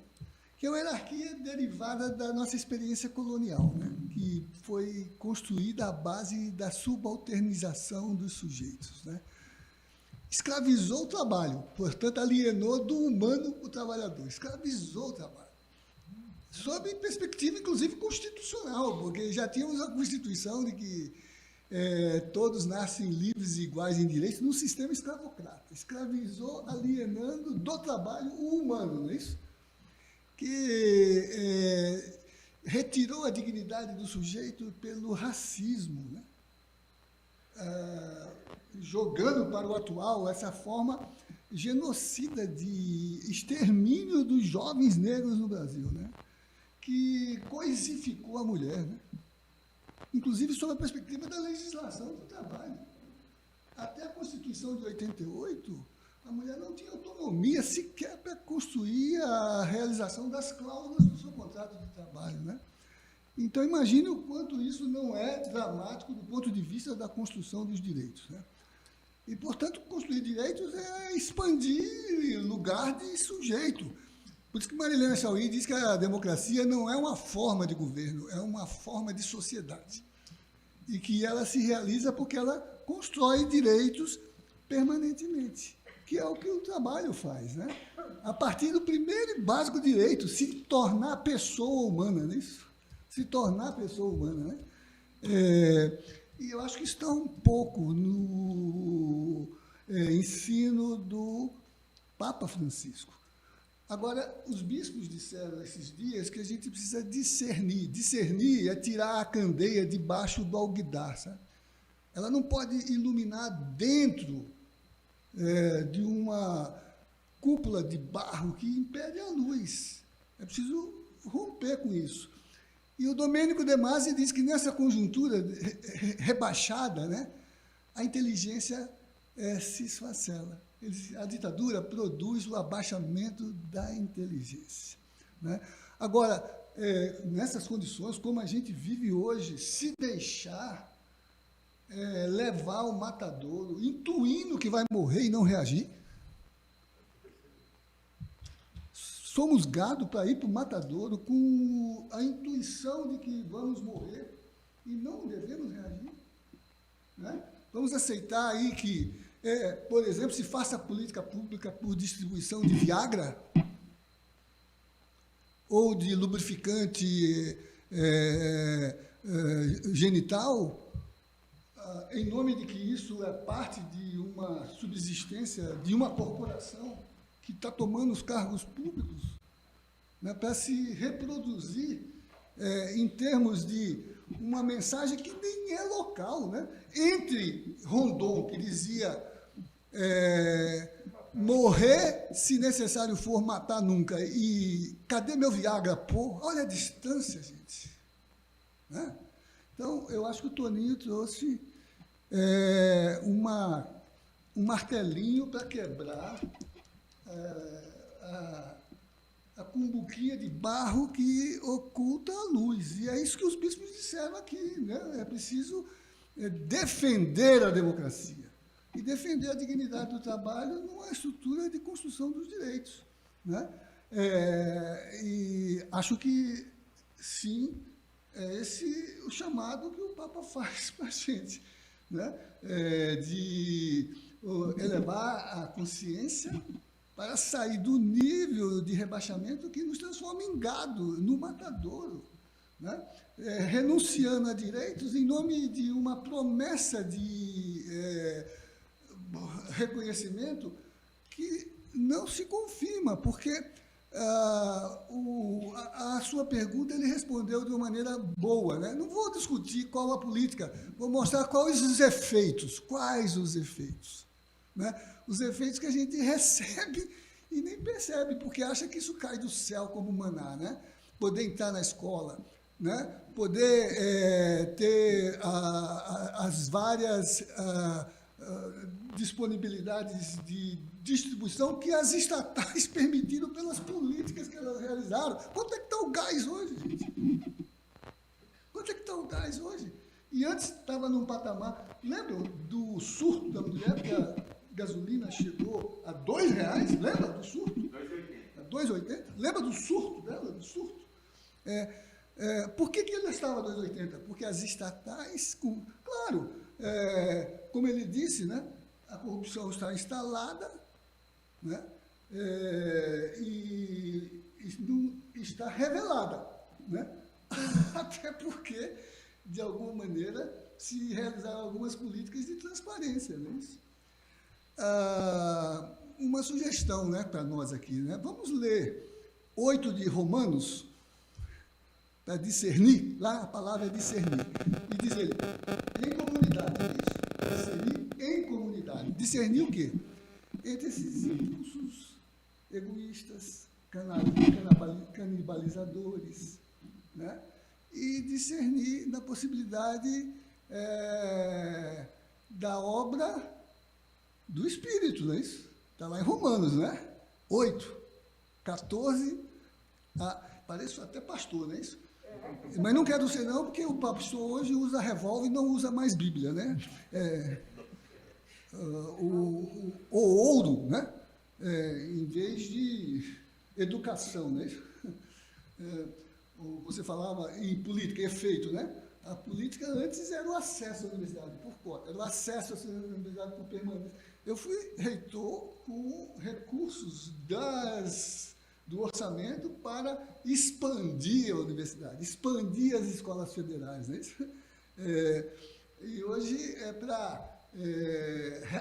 que é uma hierarquia derivada da nossa experiência colonial, né, que foi construída à base da subalternização dos sujeitos, né, escravizou o trabalho, portanto, alienou do humano o trabalhador, escravizou o trabalho, sob perspectiva, inclusive, constitucional, porque já tínhamos a Constituição de que todos nascem livres e iguais em direitos num sistema escravocrata. Escravizou, alienando do trabalho o humano, não é isso? Que retirou a dignidade do sujeito pelo racismo, né? Jogando para o atual essa forma genocida de extermínio dos jovens negros no Brasil, né? Que coisificou a mulher, né? Inclusive sob a perspectiva da legislação do trabalho. Até a Constituição de 88, a mulher não tinha autonomia sequer para construir a realização das cláusulas do seu contrato de trabalho, né? Então, imagine o quanto isso não é dramático do ponto de vista da construção dos direitos, né? E, portanto, construir direitos é expandir lugar de sujeito. Por isso que Marilena Chaui diz que a democracia não é uma forma de governo, é uma forma de sociedade. E que ela se realiza porque ela constrói direitos permanentemente, que é o que o trabalho faz, né? A partir do primeiro e básico direito, se tornar pessoa humana, não é isso? Se tornar pessoa humana, né? E eu acho que isso está um pouco no ensino do Papa Francisco. Agora, os bispos disseram esses dias que a gente precisa discernir. Discernir é tirar a candeia debaixo do alguidar, sabe? Ela não pode iluminar dentro de uma cúpula de barro que impede a luz. É preciso romper com isso. E o Domênico De Masi diz que nessa conjuntura rebaixada, né, a inteligência se esfacela. A ditadura produz o abaixamento da inteligência, né? Agora, nessas condições, como a gente vive hoje, se deixar levar o matadouro, intuindo que vai morrer e não reagir, somos gado para ir para o matadouro com a intuição de que vamos morrer e não devemos reagir, né? Vamos aceitar aí que, por exemplo, se faça política pública por distribuição de Viagra ou de lubrificante genital, em nome de que isso é parte de uma subsistência de uma corporação que está tomando os cargos públicos, né, para se reproduzir em termos de uma mensagem que nem é local, né? Entre Rondon, que dizia morrer se necessário for, matar nunca, e cadê meu Viagra, pô? Olha a distância, gente, né? Então, eu acho que o Toninho trouxe um martelinho para quebrar a cumbuquinha de barro que oculta a luz. E é isso que os bispos disseram aqui, né? É preciso defender a democracia e defender a dignidade do trabalho numa estrutura de construção dos direitos, né? E acho que, sim, é esse o chamado que o Papa faz para a gente, né? De elevar a consciência para sair do nível de rebaixamento que nos transforma em gado, no matadouro, né? Renunciando a direitos em nome de uma promessa de reconhecimento que não se confirma, porque a sua pergunta ele respondeu de uma maneira boa, né? Não vou discutir qual a política, vou mostrar quais os efeitos, né? Os efeitos que a gente recebe e nem percebe, porque acha que isso cai do céu como maná, né? Poder entrar na escola, né? Poder ter as várias disponibilidades de distribuição que as estatais permitiram pelas políticas que elas realizaram. Quanto é que está o gás hoje, gente? Quanto é que está o gás hoje? E antes estava num patamar... Lembram do surto da mulher, que a gasolina chegou a R$2? Lembra do surto? 2,80. 2,80? Lembra do surto dela? Do surto? Por que ela estava a 2,80? Porque as estatais... Claro, como ele disse, né? A corrupção está instalada, né? E não está revelada, né? Até porque, de alguma maneira, se realizaram algumas políticas de transparência, não é isso? Uma sugestão, né, para nós aqui, né? Vamos ler 8 de Romanos, para discernir, lá a palavra é discernir, e diz ele, em comunidade, é isso? Discernir em comunidade. Discernir o quê? Entre esses impulsos egoístas, canibalizadores, né? E discernir na possibilidade da obra do Espírito, não é isso? Está lá em Romanos, né? 8, 14, pareço até pastor, não é isso? Mas não quero ser não, porque o pastor hoje usa revólver e não usa mais Bíblia, né? O ouro, né? Em vez de educação, né? Você falava em política, efeito, né? A política antes era o acesso à universidade por cota, era o acesso à universidade por permanência. Eu fui reitor com recursos do orçamento para expandir a universidade, expandir as escolas federais, né? E hoje é para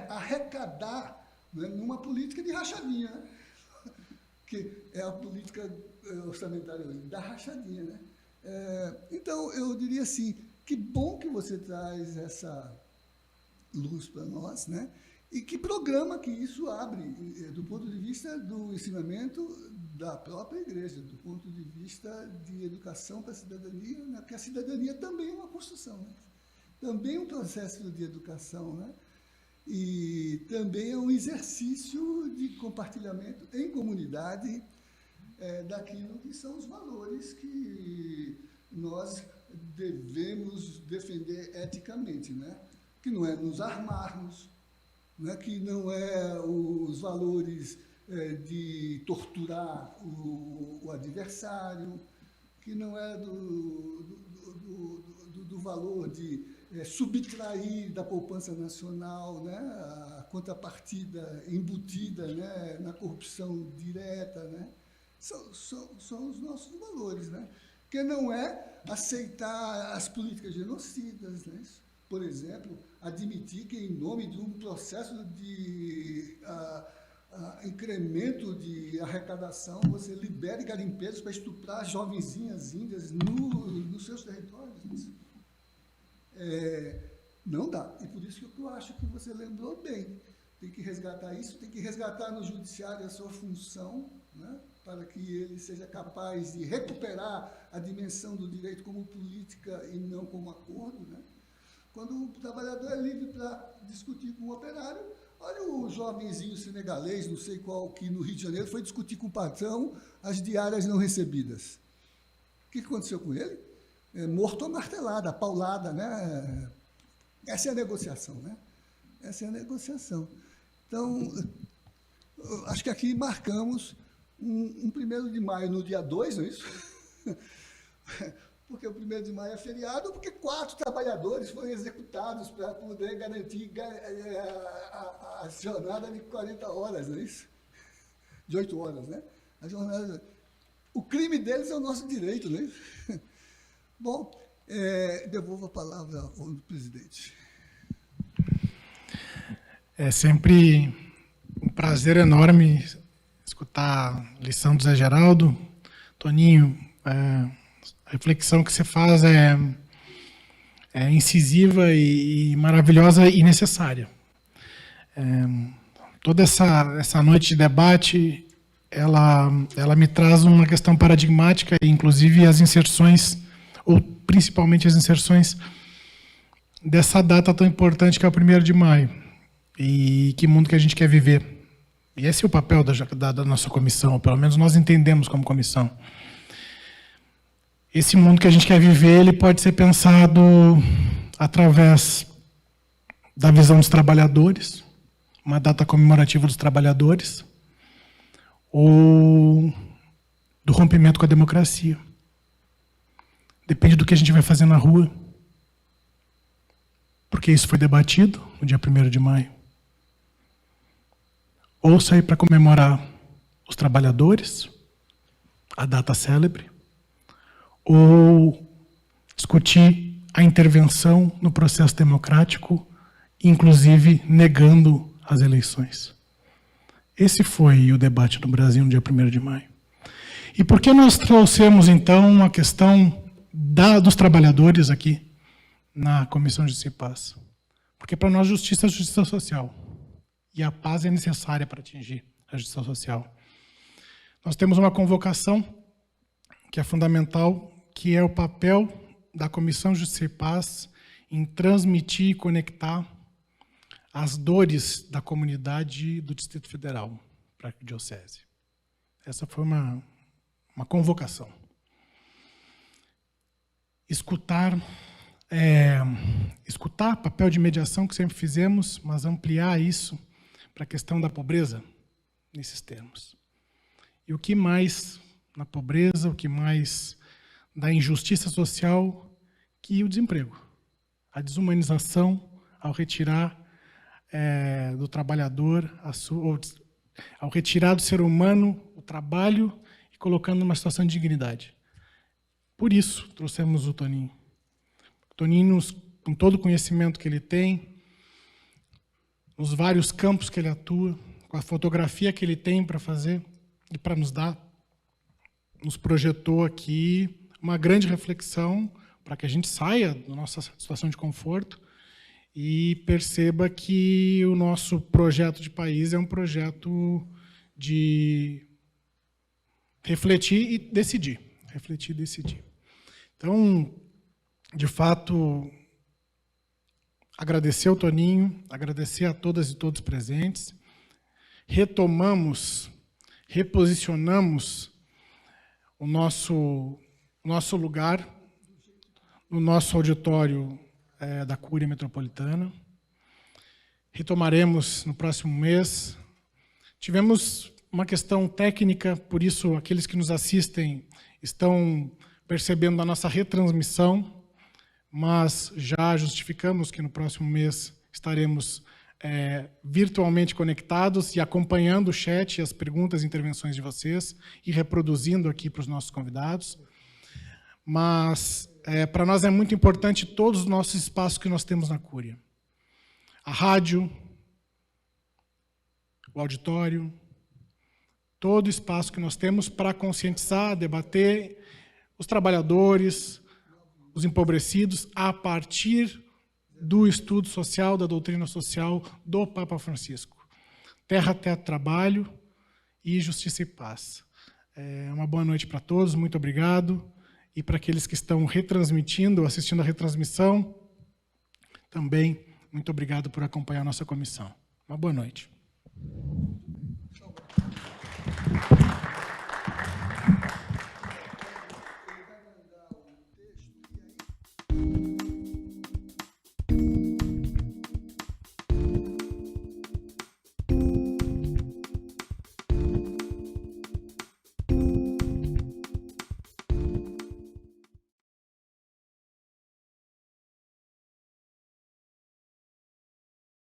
arrecadar, né, numa política de rachadinha, né? Que é a política orçamentária da rachadinha, né? Então, eu diria assim, que bom que você traz essa luz para nós, né? E que programa que isso abre, do ponto de vista do ensinamento da própria igreja, do ponto de vista de educação para a cidadania, né? Porque a cidadania também é uma construção, né? Também é um processo de educação, né? E também é um exercício de compartilhamento em comunidade daquilo que são os valores que nós devemos defender eticamente, né? Que não é nos armarmos, né? Que não é os valores de torturar o adversário, que não é do valor de subtrair da poupança nacional, né, a contrapartida embutida, né, na corrupção direta, né, são os nossos valores, né, que não é aceitar as políticas genocidas, né, por exemplo, admitir que em nome de um processo de incremento de arrecadação você libere garimpeiros para estuprar jovenzinhas índias nos seus territórios. Não dá. E por isso que eu acho que você lembrou bem. Tem que resgatar isso, tem que resgatar no judiciário a sua função, né, para que ele seja capaz de recuperar a dimensão do direito como política e não como acordo, né? Quando o trabalhador é livre para discutir com o operário, olha o jovenzinho senegalês, não sei qual, que no Rio de Janeiro foi discutir com o patrão as diárias não recebidas. O que aconteceu com ele? Morto a martelada, a paulada, né? Essa é a negociação, né? Essa é a negociação. Então, acho que aqui marcamos um 1º de maio no dia 2, não é isso? Porque o 1º de maio é feriado, porque 4 trabalhadores foram executados para poder garantir a jornada de 40 horas, não é isso? De 8 horas, né? A jornada... O crime deles é o nosso direito, não é isso? Bom, devolvo a palavra ao presidente. É sempre um prazer enorme escutar a lição do Zé Geraldo. Toninho, a reflexão que você faz é incisiva e maravilhosa e necessária. Toda essa noite de debate, ela me traz uma questão paradigmática, inclusive as inserções, ou principalmente as inserções dessa data tão importante que é o 1º de maio. E que mundo que a gente quer viver. E esse é o papel da nossa comissão, ou pelo menos nós entendemos como comissão. Esse mundo que a gente quer viver, ele pode ser pensado através da visão dos trabalhadores, uma data comemorativa dos trabalhadores, ou do rompimento com a democracia. Depende do que a gente vai fazer na rua, porque isso foi debatido no dia 1º de maio. Ou sair para comemorar os trabalhadores, a data célebre, ou discutir a intervenção no processo democrático, inclusive negando as eleições. Esse foi o debate no Brasil no dia 1º de maio. E por que nós trouxemos, então, a questão dos trabalhadores aqui na Comissão de Justiça e Paz? Porque para nós justiça é justiça social. E a paz é necessária para atingir a justiça social. Nós temos uma convocação que é fundamental, que é o papel da Comissão de Justiça e Paz em transmitir e conectar as dores da comunidade do Distrito Federal para a Diocese. Essa foi uma convocação. Escutar, papel de mediação que sempre fizemos, mas ampliar isso para a questão da pobreza, nesses termos. E o que mais na pobreza, o que mais da injustiça social que o desemprego. A desumanização ao retirar do trabalhador, ao retirar do ser humano o trabalho e colocando numa situação de dignidade. Por isso, trouxemos o Toninho. O Toninho, com todo o conhecimento que ele tem, nos vários campos que ele atua, com a fotografia que ele tem para fazer e para nos dar, nos projetou aqui uma grande reflexão para que a gente saia da nossa situação de conforto e perceba que o nosso projeto de país é um projeto de refletir e decidir. Refletir e decidir. Então, de fato, agradecer ao Toninho, agradecer a todas e todos presentes. Retomamos, reposicionamos o nosso lugar no nosso auditório da Cúria Metropolitana. Retomaremos no próximo mês. Tivemos uma questão técnica, por isso aqueles que nos assistem estão percebendo a nossa retransmissão, mas já justificamos que no próximo mês estaremos virtualmente conectados e acompanhando o chat e as perguntas e intervenções de vocês e reproduzindo aqui para os nossos convidados. Mas para nós é muito importante todos os nossos espaços que nós temos na Cúria. A rádio, o auditório, todo o espaço que nós temos para conscientizar, debater os trabalhadores, os empobrecidos, a partir do estudo social, da doutrina social do Papa Francisco. Terra, teto, trabalho e justiça e paz. Uma boa noite para todos, muito obrigado. E para aqueles que estão retransmitindo, assistindo a retransmissão, também muito obrigado por acompanhar a nossa comissão. Uma boa noite.